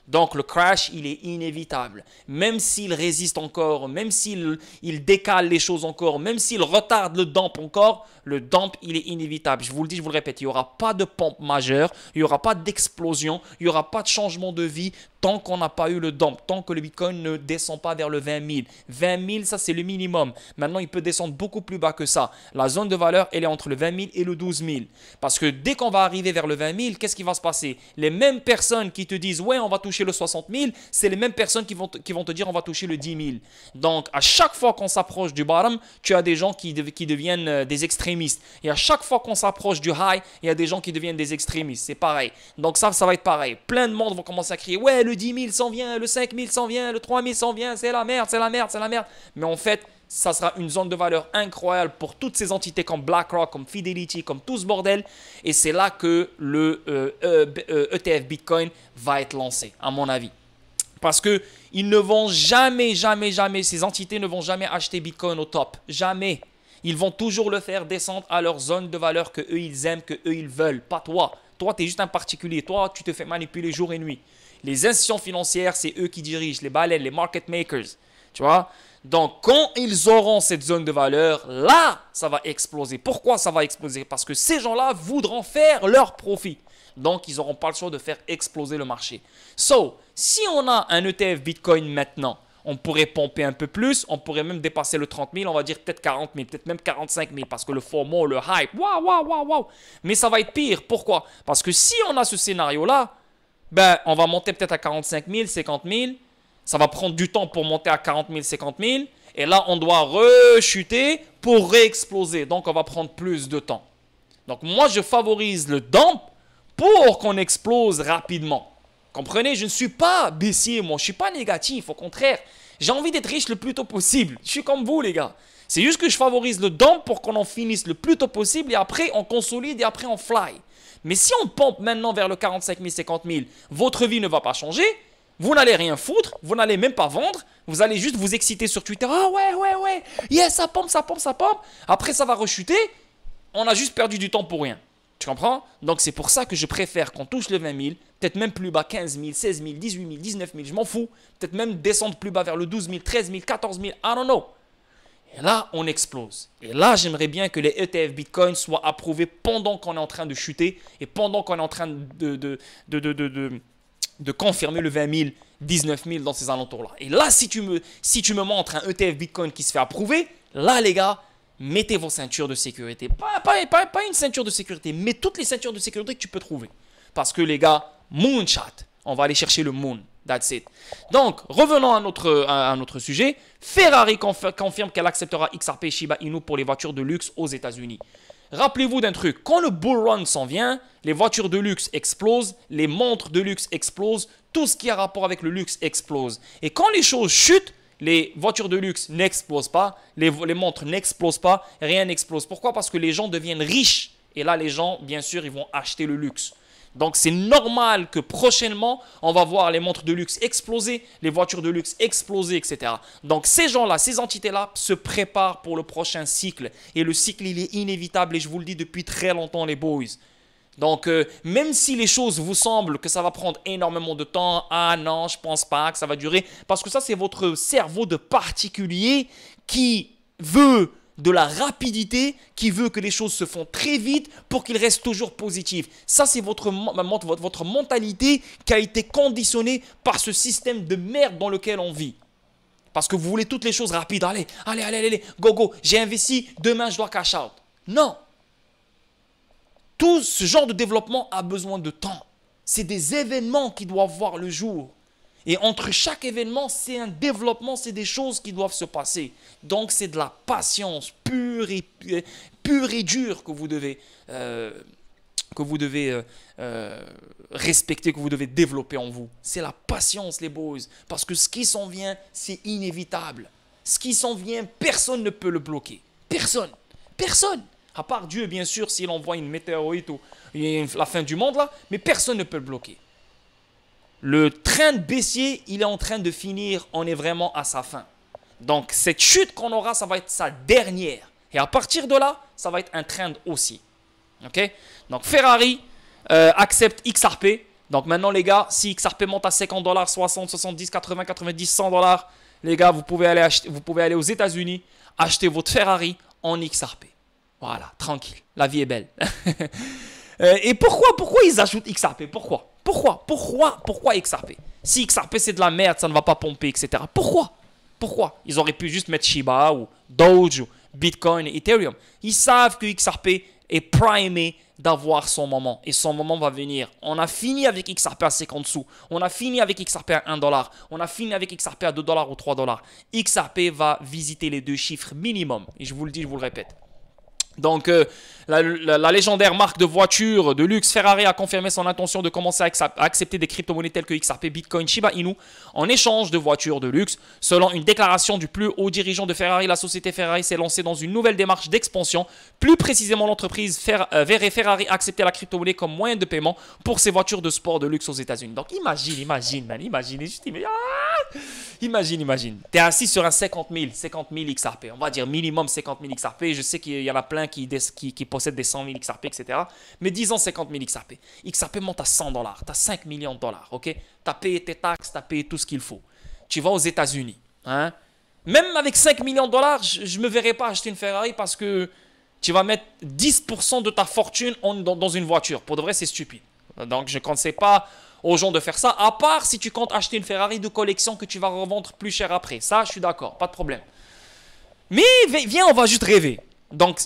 A: Donc le crash, il est inévitable. Même s'il résiste encore, même s'il décale les choses encore, même s'il retarde le dump encore, le dump, il est inévitable. Je vous le dis, je vous le répète, il n'y aura pas de pump majeur, il n'y aura pas d'explosion, il n'y aura pas de changement de vie tant qu'on n'a pas eu le dump, tant que le Bitcoin ne descend pas vers le 20 000. 20 000, ça c'est le minimum. Maintenant, il peut descendre beaucoup plus bas que ça. La zone de valeur, elle est entre le 20 000 et le 12 000. Parce que dès qu'on va arriver vers le 20 000, qu'est-ce qui va se passer? Les mêmes personnes qui te disent « ouais, on va toucher le 60 000 », c'est les mêmes personnes qui vont te dire « on va toucher le 10 000 ». Donc, à chaque fois qu'on s'approche du bottom, tu as des gens qui deviennent des extrémistes. Et à chaque fois qu'on s'approche du high, il y a des gens qui deviennent des extrémistes. C'est pareil. Donc ça va être pareil. Plein de monde vont commencer à crier « ouais, le 10 000 s'en vient, le 5 000 s'en vient, le 3 000 s'en vient, c'est la merde, c'est la merde, c'est la merde ». Mais en fait, Ça sera une zone de valeur incroyable pour toutes ces entités comme BlackRock, comme Fidelity, comme tout ce bordel. Et c'est là que le ETF Bitcoin va être lancé, à mon avis. Parce que ils ne vont jamais, ces entités ne vont jamais acheter Bitcoin au top. Jamais. Ils vont toujours le faire descendre à leur zone de valeur que eux ils aiment, que eux ils veulent. Pas toi. Toi, tu es juste un particulier. Toi, tu te fais manipuler jour et nuit. Les institutions financières, c'est eux qui dirigent, les baleines, les market makers. Tu vois? Donc, quand ils auront cette zone de valeur, là, ça va exploser. Pourquoi ça va exploser? Parce que ces gens-là voudront faire leur profit. Donc, ils n'auront pas le choix de faire exploser le marché. So, si on a un ETF Bitcoin maintenant, on pourrait pomper un peu plus, on pourrait même dépasser le 30 000, on va dire peut-être 40 000, peut-être même 45 000, parce que le FOMO, le hype, waouh, waouh, waouh, waouh. Mais ça va être pire. Pourquoi? Parce que si on a ce scénario-là, ben, on va monter peut-être à 45 000, 50 000. Ça va prendre du temps pour monter à 40 000, 50 000. Et là, on doit rechuter pour réexploser. Donc, on va prendre plus de temps. Donc, moi, je favorise le dump pour qu'on explose rapidement. Comprenez, je ne suis pas baissier, moi. Je ne suis pas négatif. Au contraire, j'ai envie d'être riche le plus tôt possible. Je suis comme vous, les gars. C'est juste que je favorise le dump pour qu'on en finisse le plus tôt possible. Et après, on consolide et après, on fly. Mais si on pompe maintenant vers le 45 000, 50 000, votre vie ne va pas changer. Vous n'allez rien foutre, vous n'allez même pas vendre, vous allez juste vous exciter sur Twitter. Ah ouais, yes, ça pompe, ça pompe, ça pompe. Après, ça va rechuter. On a juste perdu du temps pour rien. Tu comprends? Donc, c'est pour ça que je préfère qu'on touche les 20 000, peut-être même plus bas, 15 000, 16 000, 18 000, 19 000, je m'en fous. Peut-être même descendre plus bas vers le 12 000, 13 000, 14 000, I don't know. Et là, on explose. Et là, j'aimerais bien que les ETF Bitcoin soient approuvés pendant qu'on est en train de chuter et pendant qu'on est en train de confirmer le 20 000, 19 000 dans ces alentours-là. Et là, si tu me montres un ETF Bitcoin qui se fait approuver, là, les gars, mettez vos ceintures de sécurité. Pas une ceinture de sécurité, mais toutes les ceintures de sécurité que tu peux trouver. Parce que, les gars, moonshot. On va aller chercher le moon. That's it. Donc, revenons à notre sujet. Ferrari confirme qu'elle acceptera XRP et Shiba Inu pour les voitures de luxe aux États-Unis. Rappelez-vous d'un truc, quand le bull run s'en vient, les voitures de luxe explosent, les montres de luxe explosent, tout ce qui a rapport avec le luxe explose. Et quand les choses chutent, les voitures de luxe n'explosent pas, les montres n'explosent pas, rien n'explose. Pourquoi? Parce que les gens deviennent riches. Et là, les gens, bien sûr, ils vont acheter le luxe. Donc, c'est normal que prochainement, on va voir les montres de luxe exploser, les voitures de luxe exploser, etc. Donc, ces gens-là, ces entités-là se préparent pour le prochain cycle. Et le cycle, il est inévitable et je vous le dis depuis très longtemps, les boys. Donc, même si les choses vous semblent que ça va prendre énormément de temps, ah non, je pense pas que ça va durer. Parce que ça, c'est votre cerveau de particulier qui veut de la rapidité, qui veut que les choses se font très vite pour qu'il reste toujours positif. Ça, c'est votre mentalité qui a été conditionnée par ce système de merde dans lequel on vit. Parce que vous voulez toutes les choses rapides. Allez, go, j'ai investi, demain je dois cash out. Non. Tout ce genre de développement a besoin de temps. C'est des événements qui doivent voir le jour. Et entre chaque événement, c'est un développement, c'est des choses qui doivent se passer. Donc, c'est de la patience pure et dure que vous devez, respecter, que vous devez développer en vous. C'est la patience, les boys. Parce que ce qui s'en vient, c'est inévitable. Ce qui s'en vient, personne ne peut le bloquer. Personne. À part Dieu, bien sûr, s'il envoie une météorite ou la fin du monde, là, mais personne ne peut le bloquer. Le train baissier, il est en train de finir, on est vraiment à sa fin. Donc, cette chute qu'on aura, ça va être sa dernière. Et à partir de là, ça va être un trend aussi. Ok? Donc, Ferrari accepte XRP. Donc, maintenant, les gars, si XRP monte à 50 $, 60, 70, 80, 90, 100 $, les gars, vous pouvez aller aux États-Unis, acheter votre Ferrari en XRP. Voilà, tranquille. La vie est belle. Et pourquoi ils ajoutent XRP? Pourquoi XRP? Si XRP c'est de la merde, ça ne va pas pomper, etc. Pourquoi? Ils auraient pu juste mettre Shiba ou Doge ou Bitcoin et Ethereum. Ils savent que XRP est primé d'avoir son moment. Et son moment va venir. On a fini avec XRP à 50 sous. On a fini avec XRP à 1 $. On a fini avec XRP à 2 $ ou 3 $. XRP va visiter les 2 chiffres minimum. Et je vous le dis, je vous le répète. Donc, la légendaire marque de voiture de luxe Ferrari a confirmé son intention de commencer à accepter des crypto-monnaies telles que XRP, Bitcoin, Shiba Inu en échange de voitures de luxe. Selon une déclaration du plus haut dirigeant de Ferrari, la société Ferrari s'est lancée dans une nouvelle démarche d'expansion. Plus précisément, l'entreprise verrait Ferrari accepter la crypto-monnaie comme moyen de paiement pour ses voitures de sport de luxe aux États-Unis. Donc, imagine. Tu es assis sur un 50 000 XRP. On va dire minimum 50 000 XRP. Je sais qu'il y en a plein qui possèdent des 100 000 XRP, etc. Mais disons 50 000 XRP. XRP monte à 100 dollars. Tu as 5 millions de dollars. Ok? Tu as payé tes taxes, tu as payé tout ce qu'il faut. Tu vas aux États-Unis. Hein? Même avec 5 millions de dollars, je ne me verrais pas acheter une Ferrari parce que tu vas mettre 10% de ta fortune dans une voiture. Pour de vrai, c'est stupide. Donc, je ne conseille pas aux gens de faire ça, à part si tu comptes acheter une Ferrari de collection que tu vas revendre plus cher après. Ça, je suis d'accord, pas de problème. Mais viens, on va juste rêver. Donc,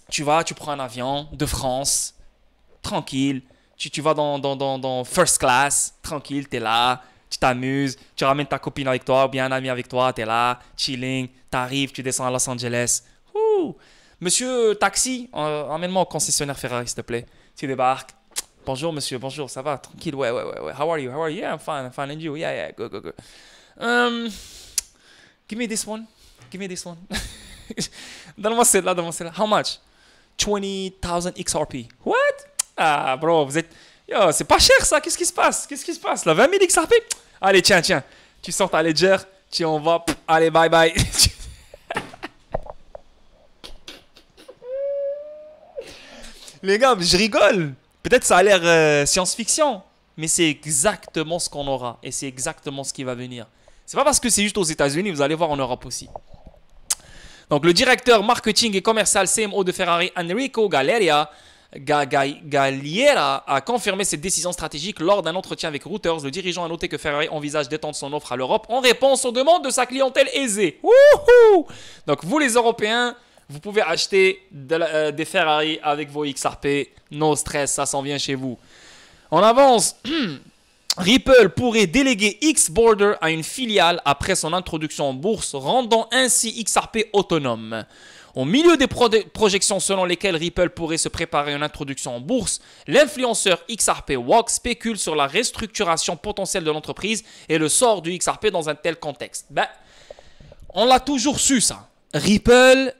A: tu prends un avion de France, tranquille. Tu vas dans first class, tranquille, tu es là, tu t'amuses, tu ramènes ta copine avec toi, ou bien un ami avec toi, tu es là, chilling, tu arrives, tu descends à Los Angeles. Ouh. Monsieur taxi, emmène-moi au concessionnaire Ferrari, s'il te plaît. Tu débarques. Bonjour monsieur, bonjour, ça va, tranquille, ouais. How are you? Yeah, I'm fine, and you? Yeah, go. Give me this one. Donne-moi celle-là. How much? 20,000 XRP. What? Ah, bro, vous êtes... Yo, c'est pas cher ça, qu'est-ce qui se passe? Là, 20 000 XRP? Allez, tiens. Tu sors ta ledger, tu en vas, allez, bye. Les gars, je rigole. Peut-être ça a l'air science-fiction, mais c'est exactement ce qu'on aura et c'est exactement ce qui va venir. C'est pas parce que c'est juste aux États-Unis, vous allez voir en Europe aussi. Donc, le directeur marketing et commercial CMO de Ferrari, Enrico Galliera, a confirmé cette décision stratégique lors d'un entretien avec Reuters. Le dirigeant a noté que Ferrari envisage d'étendre son offre à l'Europe en réponse aux demandes de sa clientèle aisée. Wouhou! Donc, vous les Européens, vous pouvez acheter des Ferrari avec vos XRP. No stress, ça s'en vient chez vous. On avance. Ripple pourrait déléguer X-Border à une filiale après son introduction en bourse, rendant ainsi XRP autonome. Au milieu des projections selon lesquelles Ripple pourrait se préparer à une introduction en bourse, l'influenceur XRP Walk spécule sur la restructuration potentielle de l'entreprise et le sort du XRP dans un tel contexte. On l'a toujours su ça. Ripple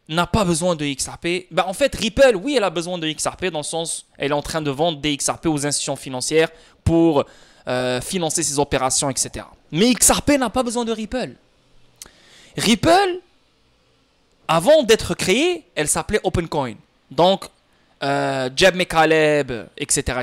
A: n'a pas besoin de XRP. En fait, Ripple, oui, elle a besoin de XRP dans le sens elle est en train de vendre des XRP aux institutions financières pour financer ses opérations, etc. Mais XRP n'a pas besoin de Ripple. Ripple, avant d'être créée, elle s'appelait OpenCoin. Donc, Jeb McCaleb, etc.,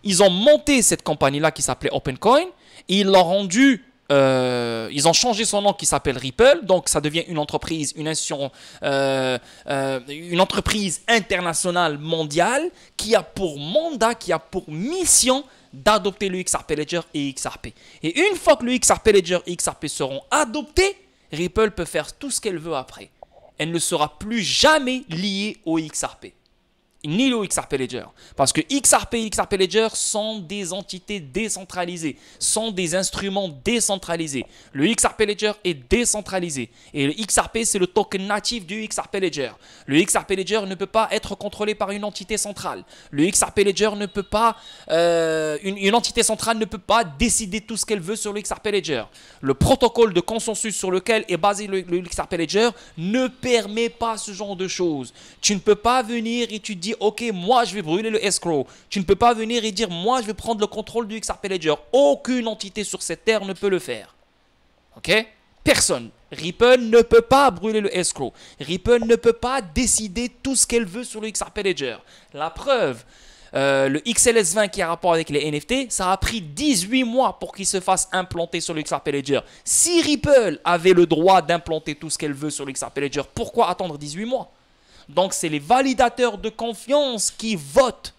A: ils ont monté cette compagnie-là qui s'appelait OpenCoin et ils l'ont rendue. Ils ont changé son nom qui s'appelle Ripple, donc ça devient une entreprise, une institution, une entreprise internationale mondiale qui a pour mandat, qui a pour mission d'adopter le XRP Ledger et XRP. Et une fois que le XRP Ledger et XRP seront adoptés, Ripple peut faire tout ce qu'elle veut après. Elle ne sera plus jamais liée au XRP. Ni le XRP Ledger. Parce que XRP et XRP Ledger sont des entités décentralisées, sont des instruments décentralisés. Le XRP Ledger est décentralisé. Et le XRP, c'est le token natif du XRP Ledger. Le XRP Ledger ne peut pas être contrôlé par une entité centrale. Le XRP Ledger ne peut pas... une entité centrale ne peut pas décider tout ce qu'elle veut sur le XRP Ledger. Le protocole de consensus sur lequel est basé le XRP Ledger ne permet pas ce genre de choses. Tu ne peux pas venir et tu dis ok, moi je vais brûler le escrow. Tu ne peux pas venir et dire moi je vais prendre le contrôle du XRP Ledger. Aucune entité sur cette terre ne peut le faire. Ok? Personne. Ripple ne peut pas brûler le escrow. Ripple ne peut pas décider tout ce qu'elle veut sur le XRP Ledger. La preuve, le XLS20 qui a rapport avec les NFT, ça a pris 18 mois pour qu'il se fasse implanter sur le XRP Ledger. Si Ripple avait le droit d'implanter tout ce qu'elle veut sur le XRP Ledger, pourquoi attendre 18 mois? Donc, c'est les validateurs de confiance qui votent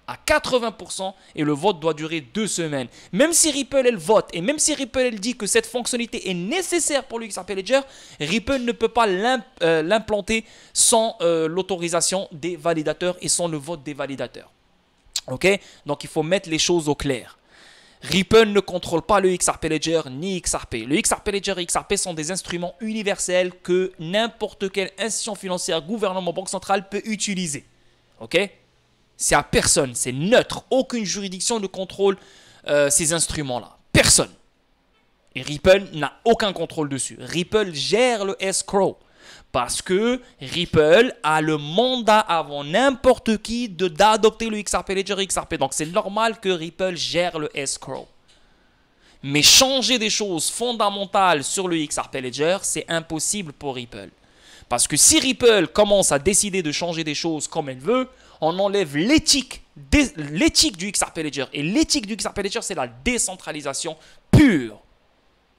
A: à 80% et le vote doit durer 2 semaines. Même si Ripple, elle vote et même si Ripple, elle dit que cette fonctionnalité est nécessaire pour le XRP Ledger, Ripple ne peut pas l'implanter sans l'autorisation des validateurs et sans le vote des validateurs. Ok? Donc, il faut mettre les choses au clair. Ripple ne contrôle pas le XRP Ledger ni XRP. Le XRP Ledger et XRP sont des instruments universels que n'importe quelle institution financière, gouvernement, banque centrale peut utiliser. Ok? C'est à personne, c'est neutre. Aucune juridiction ne contrôle ces instruments-là. Personne. Et Ripple n'a aucun contrôle dessus. Ripple gère le escrow. Parce que Ripple a le mandat avant n'importe qui d'adopter le XRP Ledger et XRP. Donc c'est normal que Ripple gère le escrow. Mais changer des choses fondamentales sur le XRP Ledger, c'est impossible pour Ripple. Parce que si Ripple commence à décider de changer des choses comme elle veut, on enlève l'éthique du XRP Ledger. Et l'éthique du XRP Ledger, c'est la décentralisation pure.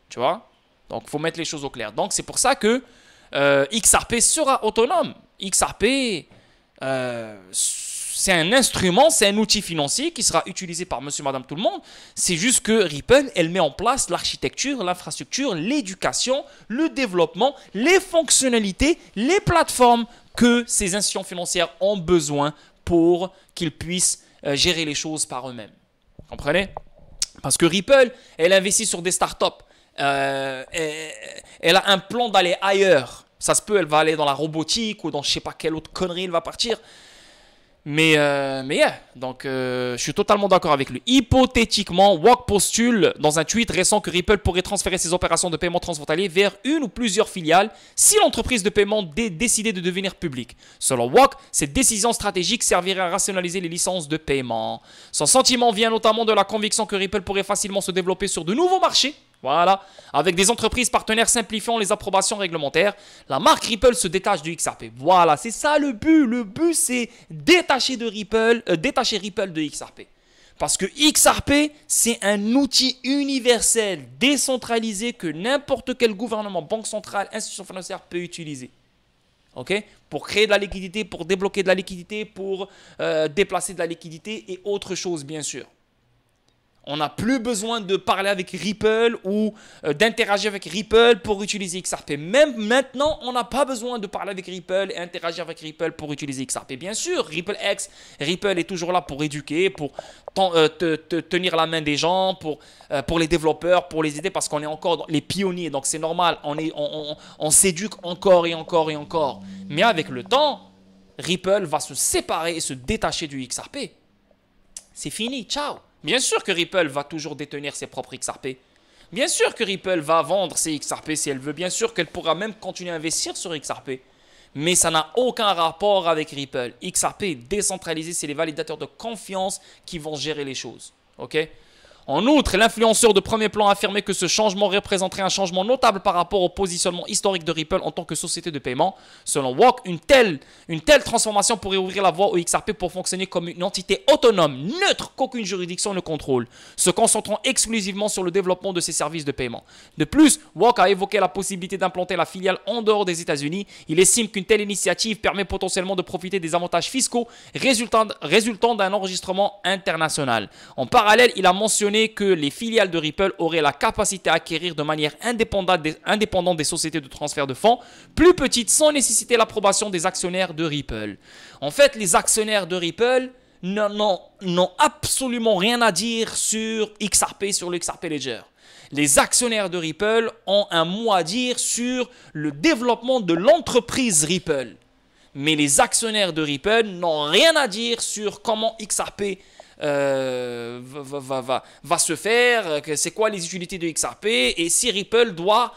A: Tu vois? Donc il faut mettre les choses au clair. Donc c'est pour ça que XRP sera autonome. XRP, c'est un instrument, c'est un outil financier qui sera utilisé par monsieur, madame, tout le monde. C'est juste que Ripple, elle met en place l'architecture, l'infrastructure, l'éducation, le développement, les fonctionnalités, les plateformes que ces institutions financières ont besoin pour qu'ils puissent gérer les choses par eux-mêmes. Vous comprenez? Parce que Ripple, elle investit sur des startups. Elle a un plan d'aller ailleurs. Ça se peut, elle va aller dans la robotique ou dans je sais pas quelle autre connerie elle va partir. Mais yeah, donc je suis totalement d'accord avec lui. Hypothétiquement, Wack postule dans un tweet récent que Ripple pourrait transférer ses opérations de paiement transfrontalier vers une ou plusieurs filiales si l'entreprise de paiement décidait de devenir publique. Selon Wack, cette décision stratégique servirait à rationaliser les licences de paiement. Son sentiment vient notamment de la conviction que Ripple pourrait facilement se développer sur de nouveaux marchés. Voilà, avec des entreprises partenaires simplifiant les approbations réglementaires, la marque Ripple se détache du XRP. Voilà, c'est ça le but. Le but, c'est détacher Ripple de XRP. Parce que XRP, c'est un outil universel, décentralisé, que n'importe quel gouvernement, banque centrale, institution financière peut utiliser. Okay? Pour créer de la liquidité, pour débloquer de la liquidité, pour déplacer de la liquidité et autre chose, bien sûr. On n'a plus besoin de parler avec Ripple ou d'interagir avec Ripple pour utiliser XRP. Même maintenant, on n'a pas besoin de parler avec Ripple et interagir avec Ripple pour utiliser XRP. Bien sûr, Ripple est toujours là pour éduquer, pour tenir la main des gens, pour les développeurs, pour les aider parce qu'on est encore les pionniers. Donc c'est normal, on s'éduque encore et encore et encore. Mais avec le temps, Ripple va se séparer et se détacher du XRP. C'est fini, ciao. Bien sûr que Ripple va toujours détenir ses propres XRP. Bien sûr que Ripple va vendre ses XRP si elle veut. Bien sûr qu'elle pourra même continuer à investir sur XRP. Mais ça n'a aucun rapport avec Ripple. XRP est décentralisé, c'est les validateurs de confiance qui vont gérer les choses. Ok? En outre, l'influenceur de premier plan a affirmé que ce changement représenterait un changement notable par rapport au positionnement historique de Ripple en tant que société de paiement. Selon Wack, une telle transformation pourrait ouvrir la voie au XRP pour fonctionner comme une entité autonome, neutre, qu'aucune juridiction ne contrôle, se concentrant exclusivement sur le développement de ses services de paiement. De plus, Wack a évoqué la possibilité d'implanter la filiale en dehors des États-Unis. Il estime qu'une telle initiative permet potentiellement de profiter des avantages fiscaux résultant d'un enregistrement international. En parallèle, il a mentionné que les filiales de Ripple auraient la capacité à acquérir de manière indépendante des sociétés de transfert de fonds plus petites sans nécessiter l'approbation des actionnaires de Ripple. En fait, les actionnaires de Ripple n'ont absolument rien à dire sur XRP, sur le XRP Ledger. Les actionnaires de Ripple ont un mot à dire sur le développement de l'entreprise Ripple. Mais les actionnaires de Ripple n'ont rien à dire sur comment XRP va se faire, c'est quoi les utilités de XRP et si Ripple doit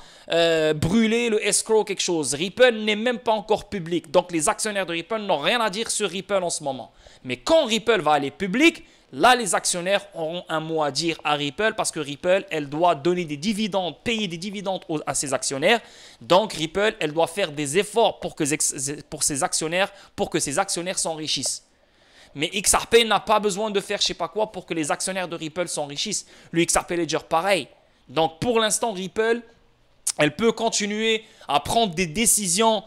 A: brûler le escrow quelque chose. Ripple n'est même pas encore public, donc les actionnaires de Ripple n'ont rien à dire sur Ripple en ce moment. Mais quand Ripple va aller public, là les actionnaires auront un mot à dire à Ripple parce que Ripple, elle doit donner des dividendes, payer des dividendes à ses actionnaires. Donc Ripple, elle doit faire des efforts pour ses actionnaires s'enrichissent. Mais XRP n'a pas besoin de faire je sais pas quoi pour que les actionnaires de Ripple s'enrichissent. Le XRP Ledger, pareil. Donc, pour l'instant, Ripple, elle peut continuer à prendre des décisions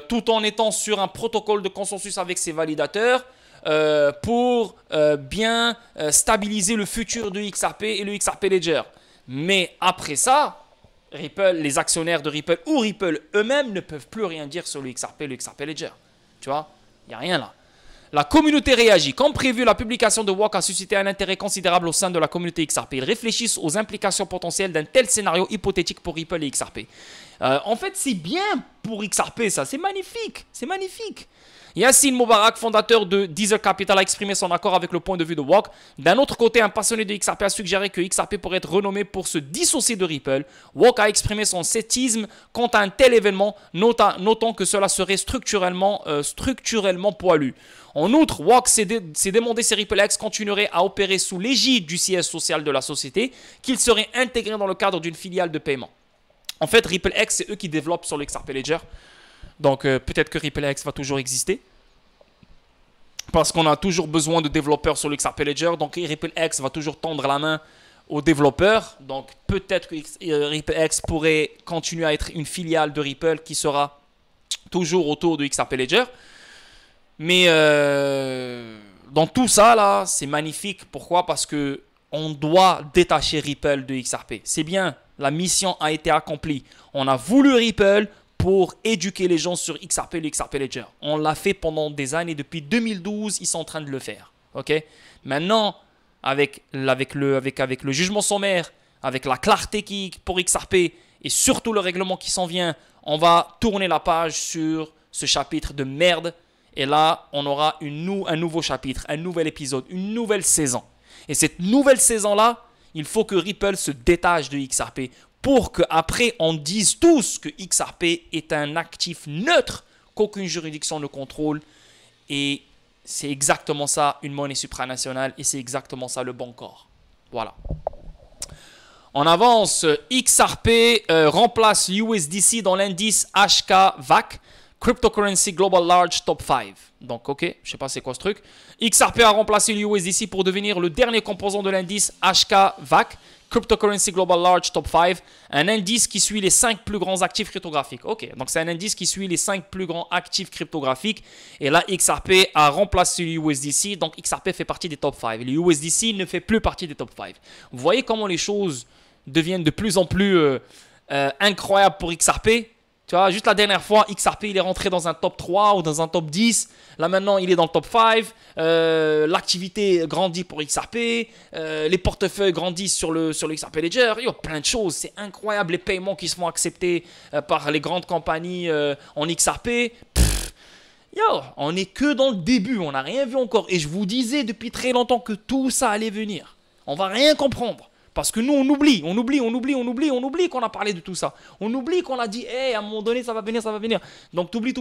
A: tout en étant sur un protocole de consensus avec ses validateurs pour bien stabiliser le futur de XRP et le XRP Ledger. Mais après ça, Ripple, les actionnaires de Ripple ou Ripple eux-mêmes ne peuvent plus rien dire sur le XRP Ledger. Tu vois, il n'y a rien là. La communauté réagit. Comme prévu, la publication de WOC a suscité un intérêt considérable au sein de la communauté XRP. Ils réfléchissent aux implications potentielles d'un tel scénario hypothétique pour Ripple et XRP. En fait, c'est bien pour XRP, ça. C'est magnifique. C'est magnifique. Yassine Moubarak, fondateur de Deezer Capital, a exprimé son accord avec le point de vue de WOC. D'un autre côté, un passionné de XRP a suggéré que XRP pourrait être renommé pour se dissocier de Ripple. WOC a exprimé son scepticisme quant à un tel événement, notant que cela serait structurellement poilu. En outre, WOC s'est demandé si RippleX continuerait à opérer sous l'égide du siège social de la société, qu'il serait intégré dans le cadre d'une filiale de paiement. En fait, RippleX, c'est eux qui développent sur le XRP Ledger. Donc, peut-être que RippleX va toujours exister. Parce qu'on a toujours besoin de développeurs sur le XRP Ledger. Donc, RippleX va toujours tendre la main aux développeurs. Donc, peut-être que RippleX pourrait continuer à être une filiale de Ripple qui sera toujours autour de XRP Ledger. Mais dans tout ça, là, c'est magnifique. Pourquoi? Parce qu'on doit détacher Ripple de XRP. C'est bien, la mission a été accomplie. On a voulu Ripple pour éduquer les gens sur XRP et le XRP Ledger. On l'a fait pendant des années. Depuis 2012, ils sont en train de le faire. Okay? Maintenant, avec le jugement sommaire, avec la clarté pour XRP et surtout le règlement qui s'en vient, on va tourner la page sur ce chapitre de merde. Et là, on aura un nouveau chapitre, un nouvel épisode, une nouvelle saison. Et cette nouvelle saison-là, il faut que Ripple se détache de XRP pour qu'après on dise tous que XRP est un actif neutre qu'aucune juridiction ne contrôle. Et c'est exactement ça, une monnaie supranationale, et c'est exactement ça le Bancor. Voilà. On avance, XRP remplace USDC dans l'indice HK-VAC, Cryptocurrency Global Large Top 5. Donc, ok, je sais pas c'est quoi ce truc. XRP a remplacé l'USDC pour devenir le dernier composant de l'indice HK-VAC, Cryptocurrency Global Large Top 5, un indice qui suit les 5 plus grands actifs cryptographiques. Ok, donc c'est un indice qui suit les 5 plus grands actifs cryptographiques. Et là, XRP a remplacé l'USDC, donc XRP fait partie des top 5. L'USDC ne fait plus partie des top 5. Vous voyez comment les choses deviennent de plus en plus incroyables pour XRP. Tu vois, juste la dernière fois, XRP, il est rentré dans un top 3 ou dans un top 10. Là, maintenant, il est dans le top 5. L'activité grandit pour XRP. Les portefeuilles grandissent sur le XRP Ledger. Il y a plein de choses. C'est incroyable, les paiements qui se font accepter par les grandes compagnies en XRP. On n'est que dans le début. On n'a rien vu encore. Et je vous disais depuis très longtemps que tout ça allait venir. On va rien comprendre. Parce que nous, on oublie qu'on a parlé de tout ça. On oublie qu'on a dit, hey, à un moment donné, ça va venir. Donc, t'oublies.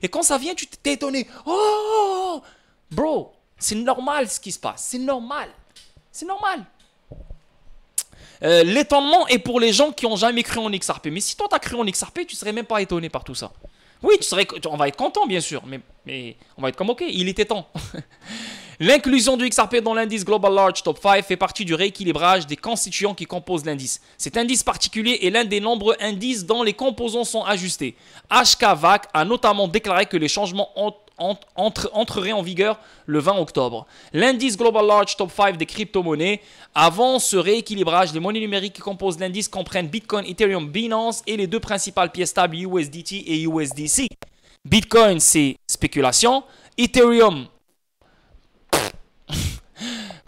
A: Et quand ça vient, tu t'es étonné. Oh, bro, c'est normal ce qui se passe. C'est normal. L'étonnement est pour les gens qui n'ont jamais cru en XRP. Mais si toi, tu as cru en XRP, tu ne serais même pas étonné par tout ça. Oui, on va être content, bien sûr. Mais on va être comme, ok, il était temps. L'inclusion du XRP dans l'indice Global Large Top 5 fait partie du rééquilibrage des constituants qui composent l'indice. Cet indice particulier est l'un des nombreux indices dont les composants sont ajustés. HK-VAC a notamment déclaré que les changements entreraient en vigueur le 20 octobre. L'indice Global Large Top 5 des crypto-monnaies. Avant ce rééquilibrage, les monnaies numériques qui composent l'indice comprennent Bitcoin, Ethereum, Binance et les deux principales pièces stables USDT et USDC. Bitcoin, c'est spéculation. Ethereum,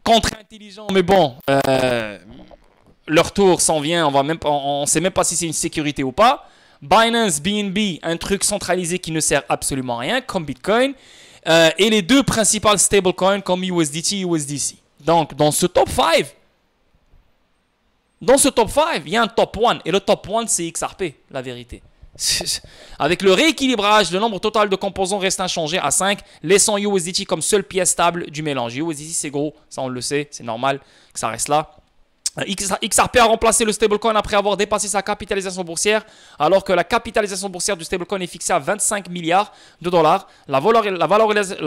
A: contre-intelligent, mais bon, leur tour s'en vient, on ne sait même pas si c'est une sécurité ou pas. Binance, BNB, un truc centralisé qui ne sert absolument à rien, comme Bitcoin. Et les deux principales stablecoins comme USDT et USDC. Donc, dans ce top 5, il y a un top 1. Et le top 1, c'est XRP, la vérité. Avec le rééquilibrage, le nombre total de composants reste inchangé à 5, laissant USDT comme seule pièce stable du mélange. USDT, c'est gros, ça on le sait, c'est normal que ça reste là. XRP a remplacé le stablecoin après avoir dépassé sa capitalisation boursière, alors que la capitalisation boursière du stablecoin est fixée à 25 milliards de dollars. La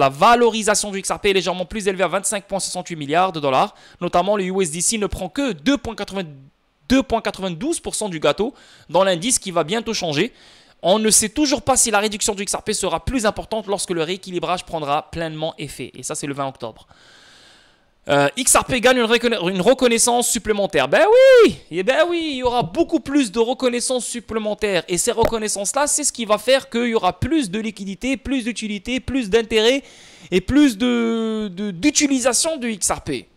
A: valorisation du XRP est légèrement plus élevée à 25,68 milliards de dollars. Notamment, le USDC ne prend que 2,92% du gâteau dans l'indice qui va bientôt changer. On ne sait toujours pas si la réduction du XRP sera plus importante lorsque le rééquilibrage prendra pleinement effet. Et ça, c'est le 20 octobre. XRP gagne une reconnaissance supplémentaire. Ben oui, il y aura beaucoup plus de reconnaissance supplémentaire. Et ces reconnaissances-là, c'est ce qui va faire qu'il y aura plus de liquidité, plus d'utilité, plus d'intérêt et plus d'utilisation du XRP.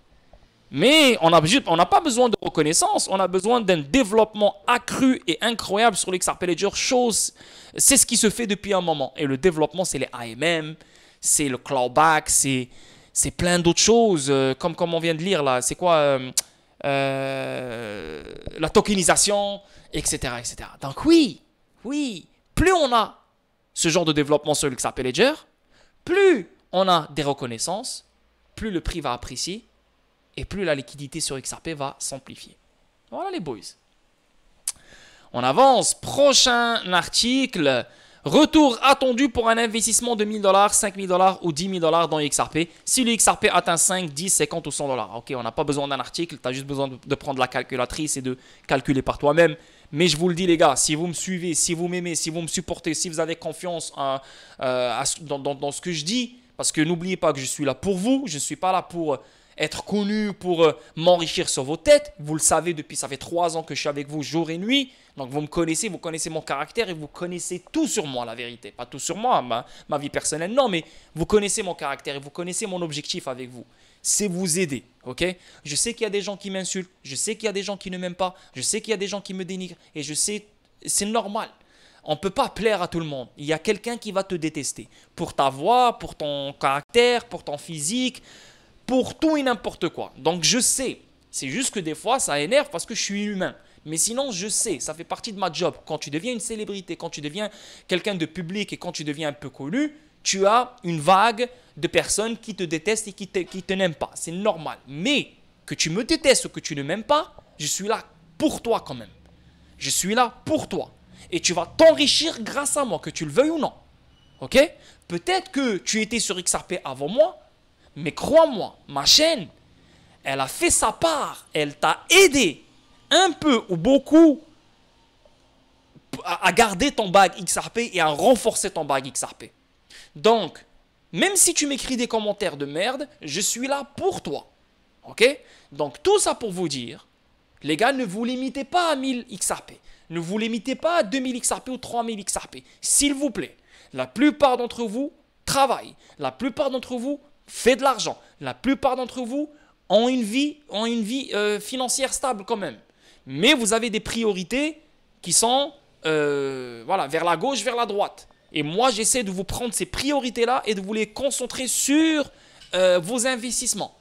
A: Mais on n'a pas besoin de reconnaissance, on a besoin d'un développement accru et incroyable sur l'XRP Ledger. C'est ce qui se fait depuis un moment. Et le développement, c'est les AMM, c'est le clawback, c'est plein d'autres choses, comme on vient de lire là. C'est quoi la tokenisation, etc., etc. Donc oui, plus on a ce genre de développement sur l'XRP Ledger, plus on a des reconnaissances, plus le prix va apprécier, et plus la liquidité sur XRP va s'amplifier. Voilà les boys. On avance. Prochain article. Retour attendu pour un investissement de 1000 $, 5000 $ ou 10 000 $ dans XRP. Si le XRP atteint 5, 10, 50 ou 100 $. Ok, on n'a pas besoin d'un article. Tu as juste besoin de prendre la calculatrice et de calculer par toi-même. Mais je vous le dis les gars, si vous me suivez, si vous m'aimez, si vous me supportez, si vous avez confiance dans ce que je dis, parce que n'oubliez pas que je suis là pour vous. Je ne suis pas là pour être connu, pour m'enrichir sur vos têtes. Vous le savez, ça fait 3 ans que je suis avec vous jour et nuit. Donc vous me connaissez, vous connaissez mon caractère et vous connaissez tout sur moi, la vérité. Pas tout sur moi, ma vie personnelle, non, mais vous connaissez mon caractère et vous connaissez mon objectif avec vous. C'est vous aider, ok? Je sais qu'il y a des gens qui m'insultent, je sais qu'il y a des gens qui ne m'aiment pas, je sais qu'il y a des gens qui me dénigrent et je sais, c'est normal. On ne peut pas plaire à tout le monde. Il y a quelqu'un qui va te détester. Pour ta voix, pour ton caractère, pour ton physique, pour tout et n'importe quoi. Donc je sais, c'est juste que des fois ça énerve parce que je suis humain. Mais sinon je sais, ça fait partie de ma job. Quand tu deviens une célébrité, quand tu deviens quelqu'un de public et quand tu deviens un peu connu, tu as une vague de personnes qui te détestent et qui te n'aiment pas. C'est normal. Mais que tu me détestes ou que tu ne m'aimes pas, je suis là pour toi quand même. Je suis là pour toi. Et tu vas t'enrichir grâce à moi, que tu le veuilles ou non. Ok? Peut-être que tu étais sur XRP avant moi, mais crois-moi, ma chaîne, elle a fait sa part. Elle t'a aidé un peu ou beaucoup à garder ton bag XRP et à renforcer ton bag XRP. Donc, même si tu m'écris des commentaires de merde, je suis là pour toi. Ok? Donc, tout ça pour vous dire, les gars, ne vous limitez pas à 1000 XRP. Ne vous limitez pas à 2000 XRP ou 3000 XRP. S'il vous plaît, la plupart d'entre vous travaillent. La plupart d'entre vous font de l'argent. La plupart d'entre vous ont une vie financière stable quand même. Mais vous avez des priorités qui sont vers la gauche, vers la droite. Et moi, j'essaie de vous prendre ces priorités-là et de vous les concentrer sur vos investissements.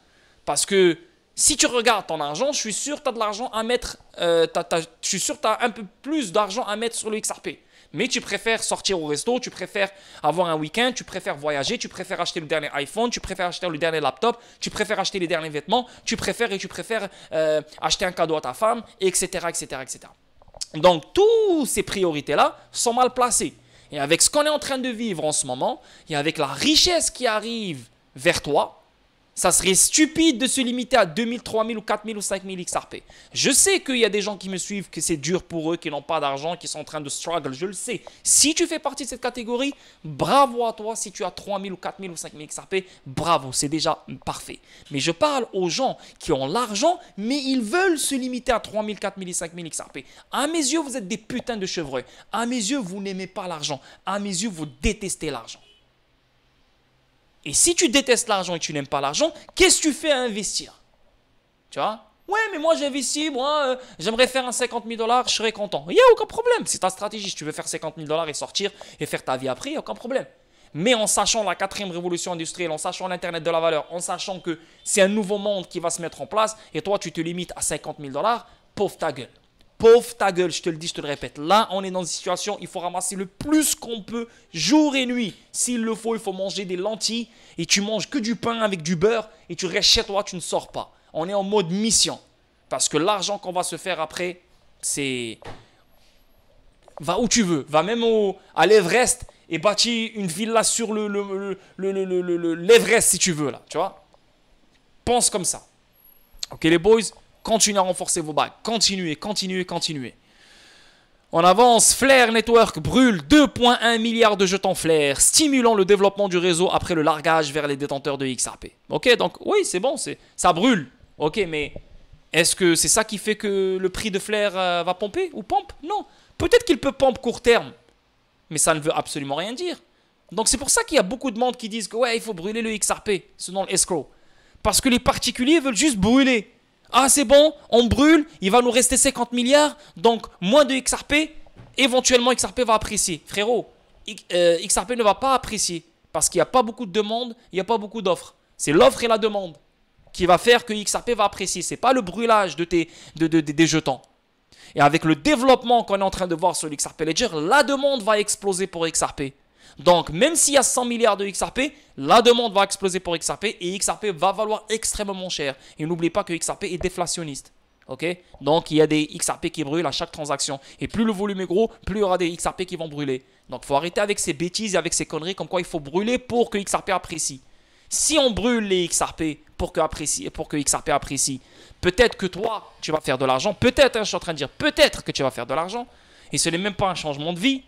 A: Parce que si tu regardes ton argent, je suis sûr que tu as de l'argent à mettre, je suis sûr que tu as un peu plus d'argent à mettre sur le XRP. Mais tu préfères sortir au resto, tu préfères avoir un week-end, tu préfères voyager, tu préfères acheter le dernier iPhone, tu préfères acheter le dernier laptop, tu préfères acheter les derniers vêtements, tu préfères acheter un cadeau à ta femme, etc., etc., etc. Donc, toutes ces priorités-là sont mal placées. Et avec ce qu'on est en train de vivre en ce moment, et avec la richesse qui arrive vers toi, ça serait stupide de se limiter à 2000, 3000 ou 4000 ou 5000 XRP. Je sais qu'il y a des gens qui me suivent, que c'est dur pour eux, qui n'ont pas d'argent, qui sont en train de struggle, je le sais. Si tu fais partie de cette catégorie, bravo à toi. Si tu as 3000 ou 4000 ou 5000 XRP, bravo, c'est déjà parfait. Mais je parle aux gens qui ont l'argent, mais ils veulent se limiter à 3000, 4000 et 5000 XRP. À mes yeux, vous êtes des putains de chevreuils. À mes yeux, vous n'aimez pas l'argent. À mes yeux, vous détestez l'argent. Et si tu détestes l'argent et tu n'aimes pas l'argent, qu'est-ce que tu fais à investir? Tu vois? Ouais, mais moi j'investis, j'aimerais faire un 50 000 $, je serais content. Il n'y a aucun problème, c'est ta stratégie. Si tu veux faire 50 000 $ et sortir et faire ta vie après, il n'y a aucun problème. Mais en sachant la 4e révolution industrielle, en sachant l'Internet de la valeur, en sachant que c'est un nouveau monde qui va se mettre en place et toi tu te limites à 50 000 $, pauvre ta gueule. Pauvre ta gueule, je te le dis, je te le répète. Là, on est dans une situation, il faut ramasser le plus qu'on peut, jour et nuit. S'il le faut, il faut manger des lentilles et tu manges que du pain avec du beurre et tu restes chez toi, tu ne sors pas. On est en mode mission. Parce que l'argent qu'on va se faire après, c'est... Va où tu veux. Va même à l'Everest et bâtis une villa sur l'Everest si tu veux, là. Tu vois? Pense comme ça. Ok, les boys? Continuez à renforcer vos bagues. Continuez, continuez, continuez. On avance, Flare Network brûle 2,1 milliards de jetons Flare, stimulant le développement du réseau après le largage vers les détenteurs de XRP. Ok, donc oui, c'est bon, ça brûle. Ok, mais est-ce que c'est ça qui fait que le prix de Flare va pomper ou pompe? Non. Peut-être qu'il peut pomper court terme, mais ça ne veut absolument rien dire. Donc c'est pour ça qu'il y a beaucoup de monde qui disent que ouais, il faut brûler le XRP, selon l'escroc. Parce que les particuliers veulent juste brûler. Ah, c'est bon, on brûle, il va nous rester 50 milliards, donc moins de XRP, éventuellement XRP va apprécier. Frérot, XRP ne va pas apprécier, parce qu'il n'y a pas beaucoup de demandes, il n'y a pas beaucoup d'offres. C'est l'offre et la demande qui va faire que XRP va apprécier. Ce n'est pas le brûlage des jetons. Et avec le développement qu'on est en train de voir sur l'XRP Ledger, la demande va exploser pour XRP. Donc, même s'il y a 100 milliards de XRP, la demande va exploser pour XRP et XRP va valoir extrêmement cher. Et n'oubliez pas que XRP est déflationniste. Okay? Donc, il y a des XRP qui brûlent à chaque transaction. Et plus le volume est gros, plus il y aura des XRP qui vont brûler. Donc, il faut arrêter avec ces bêtises et avec ces conneries comme quoi il faut brûler pour que XRP apprécie. Si on brûle les XRP pour que XRP apprécie, peut-être que toi, tu vas faire de l'argent. Peut-être, hein, je suis en train de dire, peut-être que tu vas faire de l'argent. Et ce n'est même pas un changement de vie.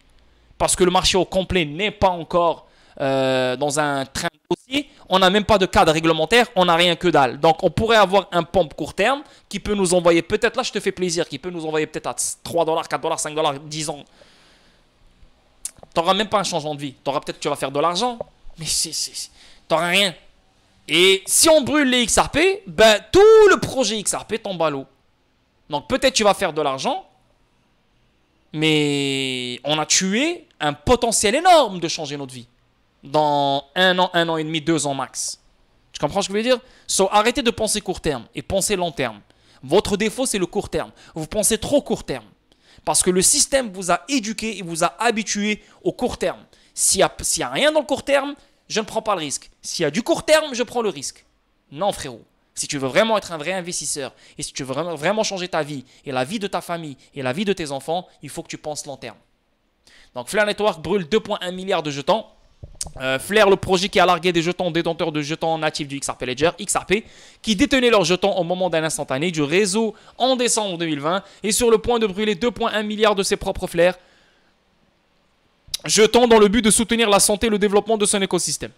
A: Parce que le marché au complet n'est pas encore dans un train haussier. On n'a même pas de cadre réglementaire, on n'a rien que dalle. Donc on pourrait avoir un pompe court terme qui peut nous envoyer, peut-être là je te fais plaisir, qui peut nous envoyer peut-être à 3 $, 4 $, 5 $, 10 ans. Tu n'auras même pas un changement de vie. Tu auras peut-être que tu vas faire de l'argent, mais tu n'auras rien. Et si on brûle les XRP, ben, tout le projet XRP tombe à l'eau. Donc peut-être tu vas faire de l'argent, mais on a tué un potentiel énorme de changer notre vie. Dans 1 an et demi, 2 ans max. Tu comprends ce que je veux dire? So, arrêtez de penser court terme et pensez long terme. Votre défaut, c'est le court terme. Vous pensez trop court terme. Parce que le système vous a éduqué et vous a habitué au court terme. S'il n'y a rien dans le court terme, je ne prends pas le risque. S'il y a du court terme, je prends le risque. Non, frérot. Si tu veux vraiment être un vrai investisseur et si tu veux vraiment changer ta vie et la vie de ta famille et la vie de tes enfants, il faut que tu penses long terme. Donc Flare Network brûle 2,1 milliards de jetons. Flare, le projet qui a largué des jetons détenteurs de jetons natifs du XRP Ledger, XRP, qui détenaient leurs jetons au moment d'un instantané du réseau en décembre 2020 et sur le point de brûler 2,1 milliards de ses propres Flare jetons dans le but de soutenir la santé et le développement de son écosystème.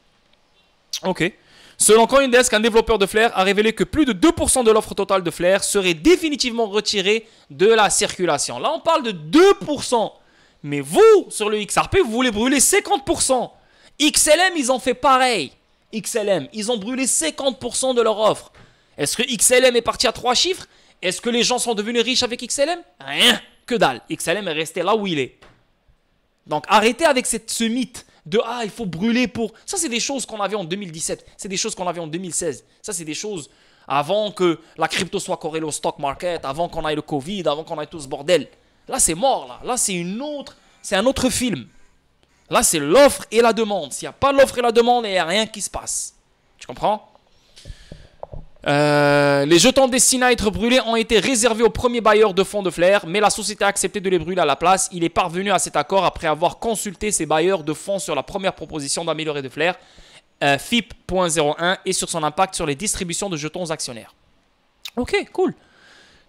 A: Ok. Selon CoinDesk, un développeur de Flare a révélé que plus de 2% de l'offre totale de Flare serait définitivement retirée de la circulation. Là, on parle de 2%. Mais vous, sur le XRP, vous voulez brûler 50%. XLM, ils ont fait pareil. XLM, ils ont brûlé 50% de leur offre. Est-ce que XLM est parti à 3 chiffres? Est-ce que les gens sont devenus riches avec XLM? Rien, que dalle. XLM est resté là où il est. Donc arrêtez avec ce mythe de ah, il faut brûler pour... Ça, c'est des choses qu'on avait en 2017. C'est des choses qu'on avait en 2016. Ça, c'est des choses avant que la crypto soit corrélée au stock market, avant qu'on ait le Covid, avant qu'on ait tout ce bordel. Là, c'est mort. Là c'est un autre film. Là, c'est l'offre et la demande. S'il n'y a pas l'offre et la demande, il n'y a rien qui se passe. Tu comprends? Les jetons destinés à être brûlés ont été réservés aux premiers bailleurs de fonds de Flare, mais la société a accepté de les brûler à la place. Il est parvenu à cet accord après avoir consulté ses bailleurs de fonds sur la première proposition d'améliorer de Flare, FIP.01, et sur son impact sur les distributions de jetons aux actionnaires. Ok, cool.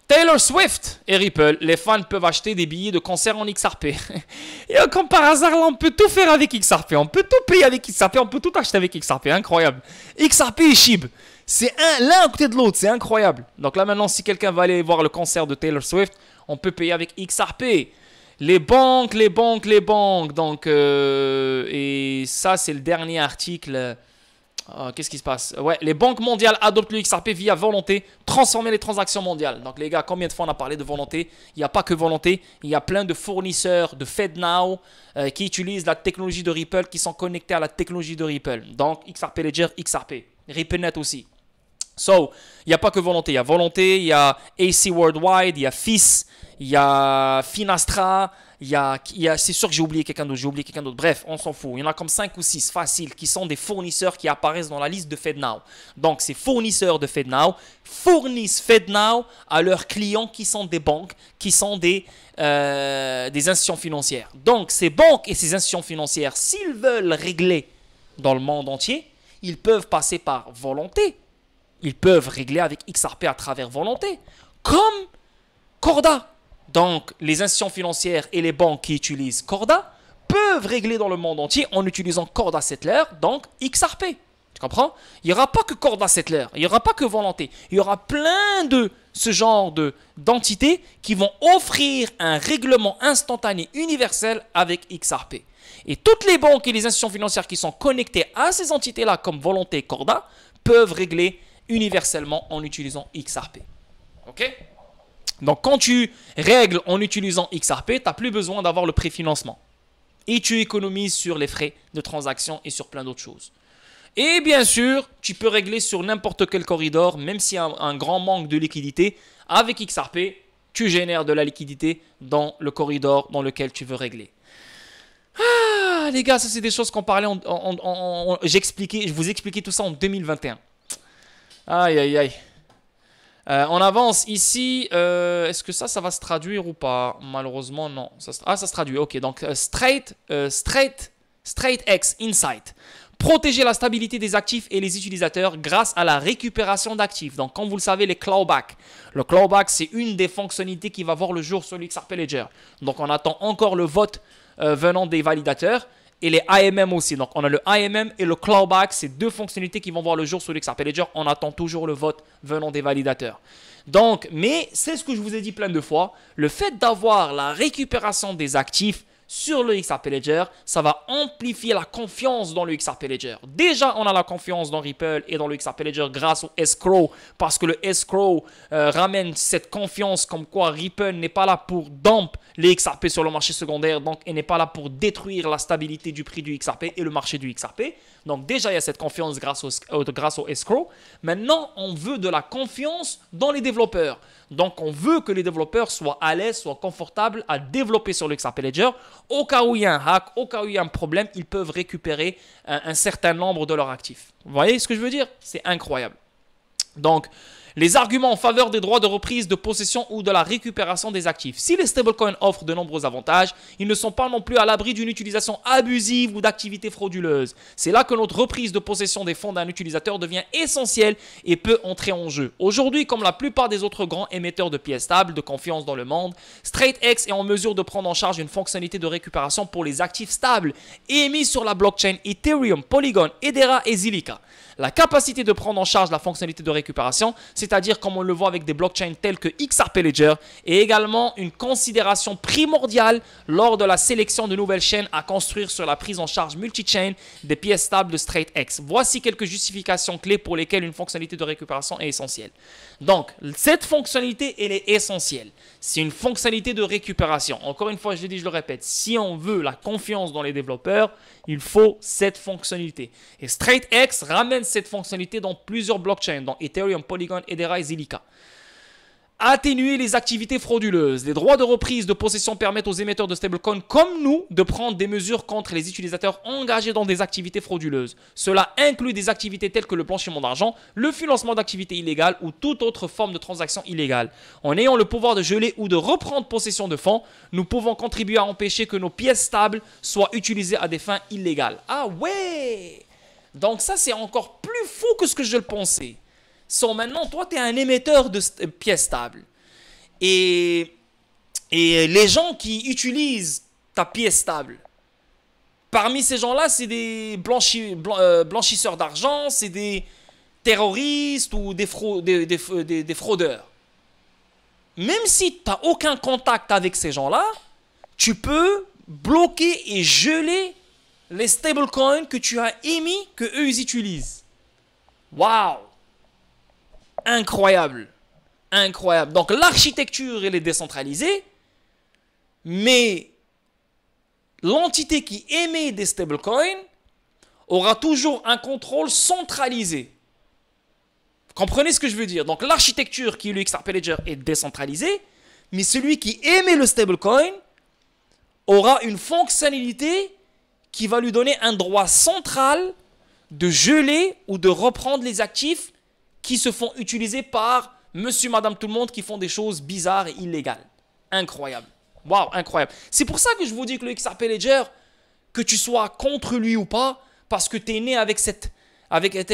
A: Taylor Swift et Ripple, les fans peuvent acheter des billets de concert en XRP. Et comme par hasard, là, on peut tout faire avec XRP. On peut tout payer avec XRP, on peut tout acheter avec XRP. Incroyable. XRP et SHIB. C'est l'un à côté de l'autre, c'est incroyable. Donc là maintenant, si quelqu'un va aller voir le concert de Taylor Swift, on peut payer avec XRP. Les banques. Donc, et ça, c'est le dernier article. Qu'est-ce qui se passe? Ouais, les banques mondiales adoptent le XRP via volonté, transformer les transactions mondiales. Donc les gars, combien de fois on a parlé de volonté? Il n'y a pas que volonté, il y a plein de fournisseurs de FedNow qui utilisent la technologie de Ripple, qui sont connectés à la technologie de Ripple. Donc XRP Ledger, XRP. RippleNet aussi. So, il n'y a pas que volonté. Il y a volonté, il y a AC Worldwide, il y a FIS, il y a Finastra, c'est sûr que j'ai oublié quelqu'un d'autre. Bref, on s'en fout. Il y en a comme 5 ou 6 faciles qui sont des fournisseurs qui apparaissent dans la liste de FedNow. Donc, ces fournisseurs de FedNow fournissent FedNow à leurs clients qui sont des banques, qui sont des institutions financières. Donc, ces banques et ces institutions financières, s'ils veulent régler dans le monde entier, ils peuvent passer par volonté. Ils peuvent régler avec XRP à travers volonté. Comme Corda. Donc, les institutions financières et les banques qui utilisent Corda peuvent régler dans le monde entier en utilisant Corda Settler, donc XRP. Tu comprends? Il n'y aura pas que Corda Settler, il n'y aura pas que Volonté. Il y aura plein de ce genre d'entités qui vont offrir un règlement instantané universel avec XRP. Et toutes les banques et les institutions financières qui sont connectées à ces entités-là, comme Volonté et Corda, peuvent régler universellement en utilisant XRP. OK? Donc, quand tu règles en utilisant XRP, tu n'as plus besoin d'avoir le préfinancement. Et tu économises sur les frais de transaction et sur plein d'autres choses. Et bien sûr, tu peux régler sur n'importe quel corridor, même s'il y a un grand manque de liquidité. Avec XRP, tu génères de la liquidité dans le corridor dans lequel tu veux régler. Ah, les gars, ça c'est des choses qu'on parlait, je vous expliquais tout ça en 2021. Aïe, aïe, aïe. On avance ici. Est-ce que ça va se traduire ou pas? Malheureusement, non. Ça se traduit. Ok, donc StraightX Insight. Protéger la stabilité des actifs et les utilisateurs grâce à la récupération d'actifs. Donc, comme vous le savez, les clawbacks. Le clawback, c'est une des fonctionnalités qui va voir le jour sur le XRP Ledger. Donc, on attend encore le vote venant des validateurs. Et les AMM aussi. Donc, on a le AMM et le clawback. C'est deux fonctionnalités qui vont voir le jour sur l'XRP Ledger. On attend toujours le vote venant des validateurs. Donc, mais c'est ce que je vous ai dit plein de fois. Le fait d'avoir la récupération des actifs sur le XRP Ledger, ça va amplifier la confiance dans le XRP Ledger. Déjà, on a la confiance dans Ripple et dans le XRP Ledger grâce au escrow, parce que le escrow ramène cette confiance comme quoi Ripple n'est pas là pour dump les XRP sur le marché secondaire, donc elle n'est pas là pour détruire la stabilité du prix du XRP et le marché du XRP. Donc déjà, il y a cette confiance grâce au escrow. Maintenant, on veut de la confiance dans les développeurs. Donc, on veut que les développeurs soient à l'aise, soient confortables à développer sur le XRP Ledger. Au cas où il y a un hack, au cas où il y a un problème, ils peuvent récupérer un certain nombre de leurs actifs. Vous voyez ce que je veux dire? C'est incroyable. Donc, les arguments en faveur des droits de reprise de possession ou de la récupération des actifs. Si les stablecoins offrent de nombreux avantages, ils ne sont pas non plus à l'abri d'une utilisation abusive ou d'activités frauduleuses. C'est là que notre reprise de possession des fonds d'un utilisateur devient essentielle et peut entrer en jeu. Aujourd'hui, comme la plupart des autres grands émetteurs de pièces stables de confiance dans le monde, StraightX est en mesure de prendre en charge une fonctionnalité de récupération pour les actifs stables émis sur la blockchain Ethereum, Polygon, Hedera et Zilliqa. La capacité de prendre en charge la fonctionnalité de récupération, c'est-à-dire comme on le voit avec des blockchains tels que XRP Ledger, est également une considération primordiale lors de la sélection de nouvelles chaînes à construire sur la prise en charge multi-chain des pièces stables de StraightX. Voici quelques justifications clés pour lesquelles une fonctionnalité de récupération est essentielle. Donc, cette fonctionnalité, elle est essentielle. C'est une fonctionnalité de récupération. Encore une fois, je le dis, je le répète, si on veut la confiance dans les développeurs, il faut cette fonctionnalité. Et StraightX ramène cette fonctionnalité dans plusieurs blockchains, dans Ethereum, Polygon, Hedera et Zilliqa. Atténuer les activités frauduleuses. Les droits de reprise de possession permettent aux émetteurs de stablecoins comme nous de prendre des mesures contre les utilisateurs engagés dans des activités frauduleuses. Cela inclut des activités telles que le blanchiment d'argent, le financement d'activités illégales ou toute autre forme de transaction illégale. En ayant le pouvoir de geler ou de reprendre possession de fonds, nous pouvons contribuer à empêcher que nos pièces stables soient utilisées à des fins illégales. Ah ouais! Donc ça, c'est encore plus fou que ce que je le pensais. Maintenant, toi, tu es un émetteur de pièces stables. Et les gens qui utilisent ta pièce stable, parmi ces gens-là, c'est des blanchisseurs d'argent, c'est des terroristes ou des fraudeurs. Même si tu n'as aucun contact avec ces gens-là, tu peux bloquer et geler les stablecoins que tu as émis, que eux ils utilisent. Waouh! Incroyable. Incroyable. Donc l'architecture, elle est décentralisée, mais l'entité qui émet des stablecoins aura toujours un contrôle centralisé. Vous comprenez ce que je veux dire? Donc l'architecture qui est le XRP Ledger est décentralisée, mais celui qui émet le stablecoin aura une fonctionnalité qui va lui donner un droit central de geler ou de reprendre les actifs qui se font utiliser par monsieur, madame, tout le monde qui font des choses bizarres et illégales. Incroyable. Waouh, incroyable. C'est pour ça que je vous dis que le XRP Ledger, que tu sois contre lui ou pas, parce que tu es né avec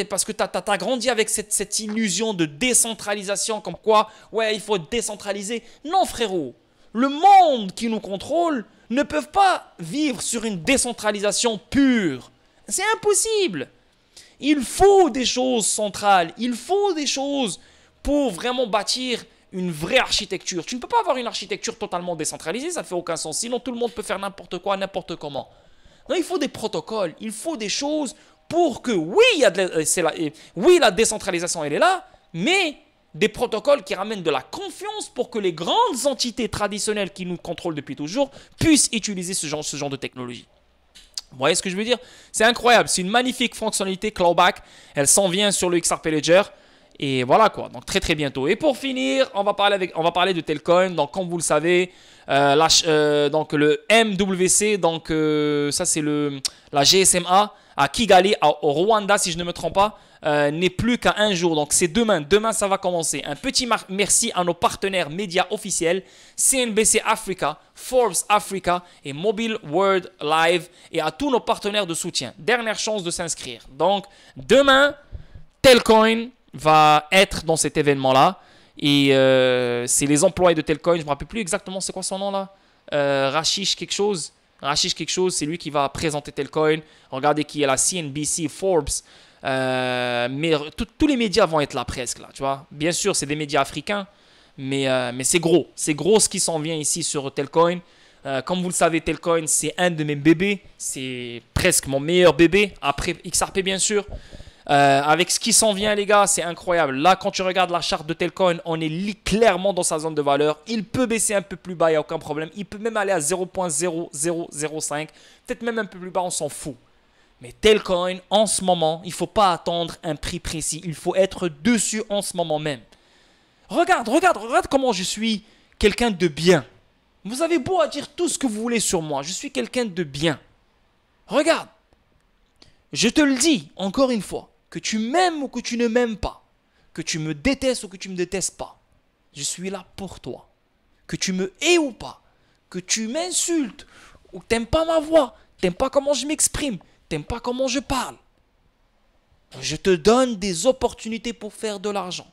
A: parce que tu as grandi avec cette illusion de décentralisation, comme quoi, ouais, il faut décentraliser. Non, frérot. le monde qui nous contrôle ne peuvent pas vivre sur une décentralisation pure. C'est impossible. Il faut des choses centrales, il faut des choses pour vraiment bâtir une vraie architecture. Tu ne peux pas avoir une architecture totalement décentralisée, ça ne fait aucun sens. Sinon, tout le monde peut faire n'importe quoi, n'importe comment. Non, il faut des protocoles, il faut des choses pour que, oui, oui, la décentralisation, elle est là, mais des protocoles qui ramènent de la confiance pour que les grandes entités traditionnelles qui nous contrôlent depuis toujours puissent utiliser ce genre de technologie. Vous voyez ce que je veux dire? C'est incroyable, c'est une magnifique fonctionnalité Clawback. Elle s'en vient sur le XRP Ledger. Et voilà quoi, donc très bientôt. Et pour finir, on va parler de Telcoin. Donc comme vous le savez, donc le MWC, donc ça c'est la GSMA à Kigali, au Rwanda si je ne me trompe pas, n'est plus qu'à un jour. Donc c'est demain. Demain ça va commencer. Un petit merci à nos partenaires médias officiels, CNBC Africa, Forbes Africa et Mobile World Live, et à tous nos partenaires de soutien. Dernière chance de s'inscrire. Donc demain, Telcoin va être dans cet événement-là. Et c'est les employés de Telcoin. Je ne me rappelle plus exactement c'est quoi son nom là. Rachish quelque chose, c'est lui qui va présenter Telcoin. Regardez qui est là, CNBC, Forbes. Mais tous les médias vont être là presque là, tu vois. Bien sûr, c'est des médias africains, mais c'est gros. C'est gros ce qui s'en vient ici sur Telcoin. Comme vous le savez, Telcoin, c'est un de mes bébés. C'est presque mon meilleur bébé, après XRP bien sûr. Avec ce qui s'en vient les gars, c'est incroyable. Là quand tu regardes la charte de Telcoin, on est clairement dans sa zone de valeur. Il peut baisser un peu plus bas, il n'y a aucun problème. Il peut même aller à 0.0005, peut-être même un peu plus bas, on s'en fout. Mais Telcoin en ce moment, il ne faut pas attendre un prix précis. Il faut être dessus en ce moment même. Regarde comment je suis quelqu'un de bien. Vous avez beau à dire tout ce que vous voulez sur moi, je suis quelqu'un de bien. Regarde, je te le dis encore une fois. Que tu m'aimes ou que tu ne m'aimes pas, que tu me détestes ou que tu ne me détestes pas, je suis là pour toi. Que tu me hais ou pas, que tu m'insultes ou que tu n'aimes pas ma voix, tu n'aimes pas comment je m'exprime, tu n'aimes pas comment je parle. Je te donne des opportunités pour faire de l'argent.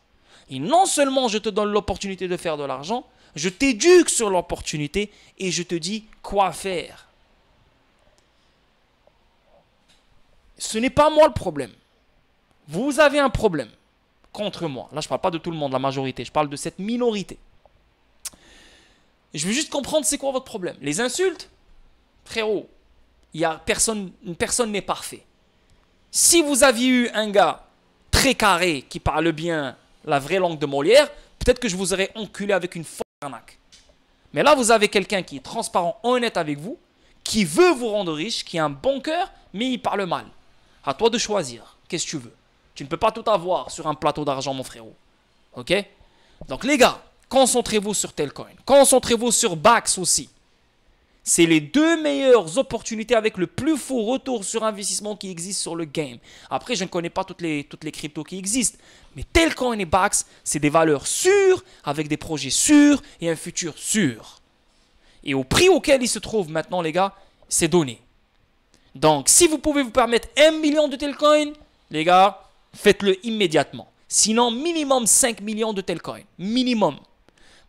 A: Et non seulement je te donne l'opportunité de faire de l'argent, je t'éduque sur l'opportunité et je te dis quoi faire. Ce n'est pas moi le problème. Vous avez un problème contre moi. Là, je ne parle pas de tout le monde, la majorité. Je parle de cette minorité. Je veux juste comprendre c'est quoi votre problème. Les insultes, frérot, personne n'est parfait. Si vous aviez eu un gars très carré qui parle bien la vraie langue de Molière, peut-être que je vous aurais enculé avec une forte arnaque. Mais là, vous avez quelqu'un qui est transparent, honnête avec vous, qui veut vous rendre riche, qui a un bon cœur, mais il parle mal. À toi de choisir. Qu'est-ce que tu veux? Tu ne peux pas tout avoir sur un plateau d'argent, mon frérot. Ok? Donc, les gars, concentrez-vous sur Telcoin. Concentrez-vous sur Bax aussi. C'est les deux meilleures opportunités avec le plus faux retour sur investissement qui existe sur le game. Après, je ne connais pas toutes les cryptos qui existent. Mais Telcoin et Bax, c'est des valeurs sûres, avec des projets sûrs et un futur sûr. Et au prix auquel ils se trouvent maintenant, les gars, c'est donné. Donc, si vous pouvez vous permettre 1 million de Telcoin, les gars, faites-le immédiatement. Sinon, minimum 5 millions de Telcoin. Minimum.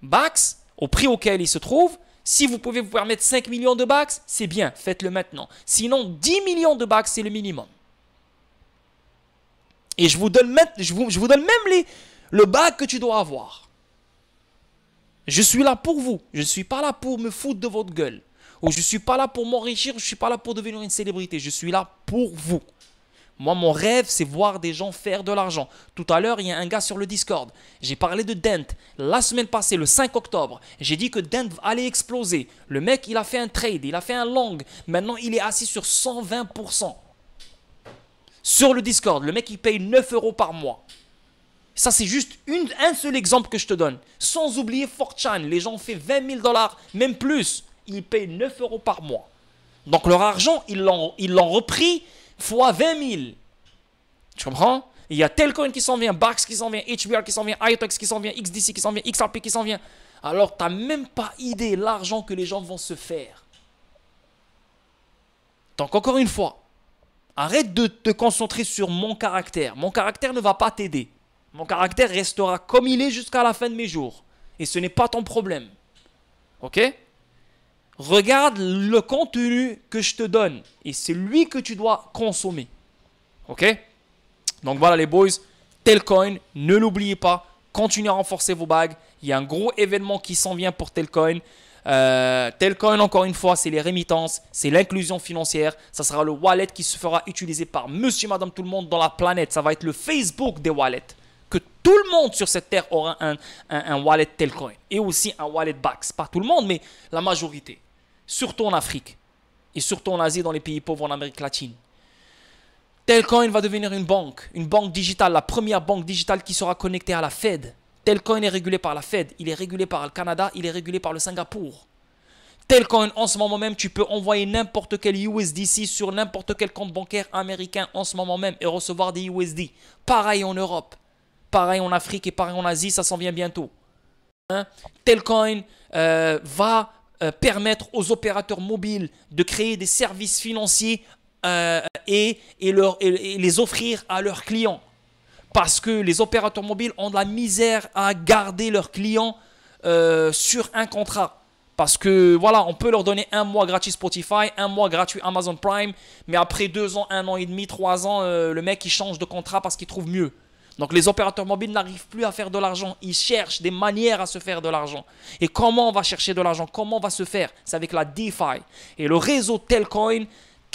A: Bax, au prix auquel il se trouve, si vous pouvez vous permettre 5 millions de Bax, c'est bien, faites-le maintenant. Sinon, 10 millions de Bax, c'est le minimum. Et je vous donne même le bac que tu dois avoir. Je suis là pour vous. Je ne suis pas là pour me foutre de votre gueule. Ou je ne suis pas là pour m'enrichir, je ne suis pas là pour devenir une célébrité. Je suis là pour vous. Moi, mon rêve, c'est voir des gens faire de l'argent. Tout à l'heure, il y a un gars sur le Discord. J'ai parlé de Dent. La semaine passée, le 5 octobre, j'ai dit que Dent allait exploser. Le mec, il a fait un trade, il a fait un long. Maintenant, il est assis sur 120%. Sur le Discord, le mec, il paye 9 € par mois. Ça, c'est juste un seul exemple que je te donne. Sans oublier 4chan. Les gens ont fait 20 000 $, même plus. Ils payent 9 € par mois. Donc, leur argent, ils l'ont repris fois 20 000. Tu comprends? Il y a Telcoin qui s'en vient, Bax qui s'en vient, HBR qui s'en vient, IOTX qui s'en vient, XDC qui s'en vient, XRP qui s'en vient. Alors, tu n'as même pas idée l'argent que les gens vont se faire. Donc, encore une fois, arrête de te concentrer sur mon caractère. Mon caractère ne va pas t'aider. Mon caractère restera comme il est jusqu'à la fin de mes jours. Et ce n'est pas ton problème. Ok? Regarde le contenu que je te donne. Et c'est lui que tu dois consommer. Ok? Donc voilà les boys. Telcoin, ne l'oubliez pas. Continuez à renforcer vos bagues. Il y a un gros événement qui s'en vient pour Telcoin. Telcoin, encore une fois, c'est les remittances, c'est l'inclusion financière. Ça sera le wallet qui se fera utiliser par monsieur, madame, tout le monde dans la planète. Ça va être le Facebook des wallets. Que tout le monde sur cette terre aura un wallet Telcoin. Et aussi un wallet Bax. Pas tout le monde, mais la majorité. Surtout en Afrique. Et surtout en Asie, dans les pays pauvres, en Amérique latine. Telcoin va devenir une banque digitale, la première banque digitale qui sera connectée à la Fed. Telcoin est régulé par la Fed, il est régulé par le Canada, il est régulé par le Singapour. Telcoin, en ce moment même, tu peux envoyer n'importe quel USDC sur n'importe quel compte bancaire américain en ce moment même et recevoir des USD. Pareil en Europe, pareil en Afrique et pareil en Asie, ça s'en vient bientôt. Telcoin va permettre aux opérateurs mobiles de créer des services financiers et les offrir à leurs clients. Parce que les opérateurs mobiles ont de la misère à garder leurs clients sur un contrat. Parce que voilà, on peut leur donner 1 mois gratuit Spotify, 1 mois gratuit Amazon Prime, mais après 2 ans, 1 an et demi, 3 ans, le mec il change de contrat parce qu'il trouve mieux. Donc les opérateurs mobiles n'arrivent plus à faire de l'argent. Ils cherchent des manières à se faire de l'argent. Et comment on va chercher de l'argent? Comment on va se faire? C'est avec la DeFi. Et le réseau Telcoin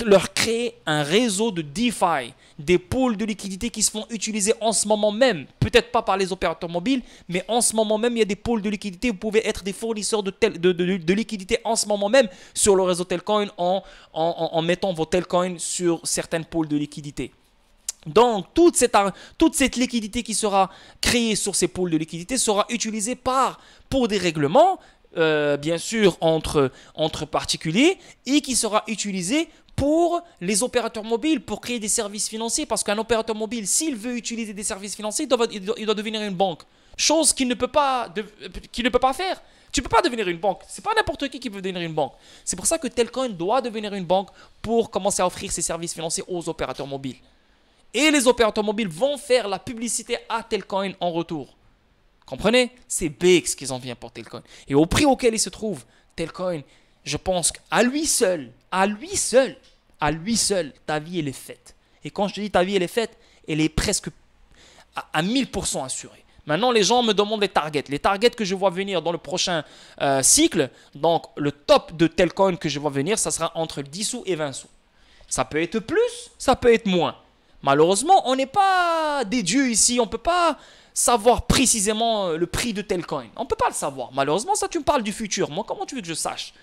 A: leur crée un réseau de DeFi, des pools de liquidités qui se font utiliser en ce moment même, peut-être pas par les opérateurs mobiles, mais en ce moment même, il y a des pools de liquidités, vous pouvez être des fournisseurs de liquidités en ce moment même sur le réseau Telcoin en mettant vos Telcoins sur certaines pools de liquidités. Donc, toute cette liquidité qui sera créée sur ces pools de liquidité sera utilisée pour des règlements, bien sûr, entre particuliers, et qui sera utilisée pour les opérateurs mobiles, pour créer des services financiers. Parce qu'un opérateur mobile, s'il veut utiliser des services financiers, il doit devenir une banque. Chose qu'il ne peut pas faire. Tu ne peux pas devenir une banque. Ce n'est pas n'importe qui peut devenir une banque. C'est pour ça que Telcoin doit devenir une banque pour commencer à offrir ses services financiers aux opérateurs mobiles. Et les opérateurs mobiles vont faire la publicité à Telcoin en retour. Comprenez? C'est big ce qu'ils en viennent pour Telcoin. Et au prix auquel il se trouve, Telcoin, je pense qu'à lui seul, ta vie elle est faite. Et quand je te dis ta vie elle est faite, elle est presque à 1000% assurée. Maintenant, les gens me demandent les targets. Les targets que je vois venir dans le prochain cycle, donc le top de Telcoin que je vois venir, ça sera entre 10 sous et 20 sous. Ça peut être plus, ça peut être moins. Malheureusement, on n'est pas des dieux ici. On ne peut pas savoir précisément le prix de Telcoin. On ne peut pas le savoir. Malheureusement, ça, tu me parles du futur. Moi, comment tu veux que je sache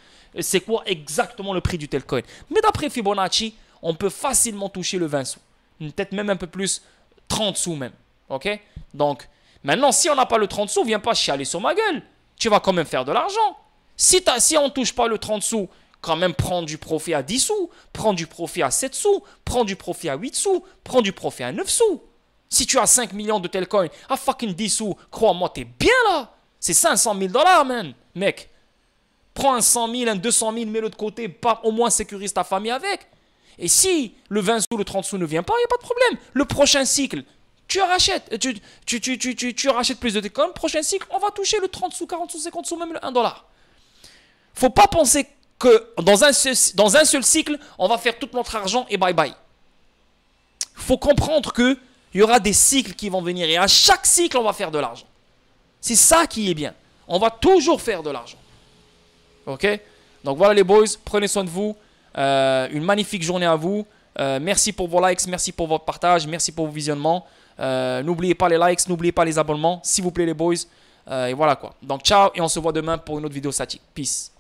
A: c'est quoi exactement le prix du Telcoin? Mais d'après Fibonacci, on peut facilement toucher le 20 sous. Peut-être même un peu plus, 30 sous même. Ok? Donc, maintenant, si on n'a pas le 30 sous, viens pas chialer sur ma gueule. Tu vas quand même faire de l'argent. Si on ne touche pas le 30 sous, quand même prendre du profit à 10 sous, prendre du profit à 7 sous, prendre du profit à 8 sous, prendre du profit à 9 sous. Si tu as 5 millions de Telcoin à fucking 10 sous, crois-moi, t'es bien là. C'est 500 000 $, man. Mec, prends un 100 000, un 200 000, mets-le de côté, au moins sécurise ta famille avec. Et si le 20 sous, le 30 sous ne vient pas, il n'y a pas de problème. Le prochain cycle, tu rachètes, tu rachètes plus de Telcoin. Le prochain cycle, on va toucher le 30 sous, 40 sous, 50 sous, même le 1 $. Faut pas penser que dans un seul cycle, on va faire tout notre argent et bye bye. Il faut comprendre qu'il y aura des cycles qui vont venir et à chaque cycle, on va faire de l'argent. C'est ça qui est bien. On va toujours faire de l'argent. Ok? Donc voilà les boys, prenez soin de vous. Une magnifique journée à vous. Merci pour vos likes, merci pour votre partage, merci pour vos visionnements. N'oubliez pas les likes, n'oubliez pas les abonnements, s'il vous plaît les boys. Et voilà quoi. Donc ciao et on se voit demain pour une autre vidéo statique. Peace.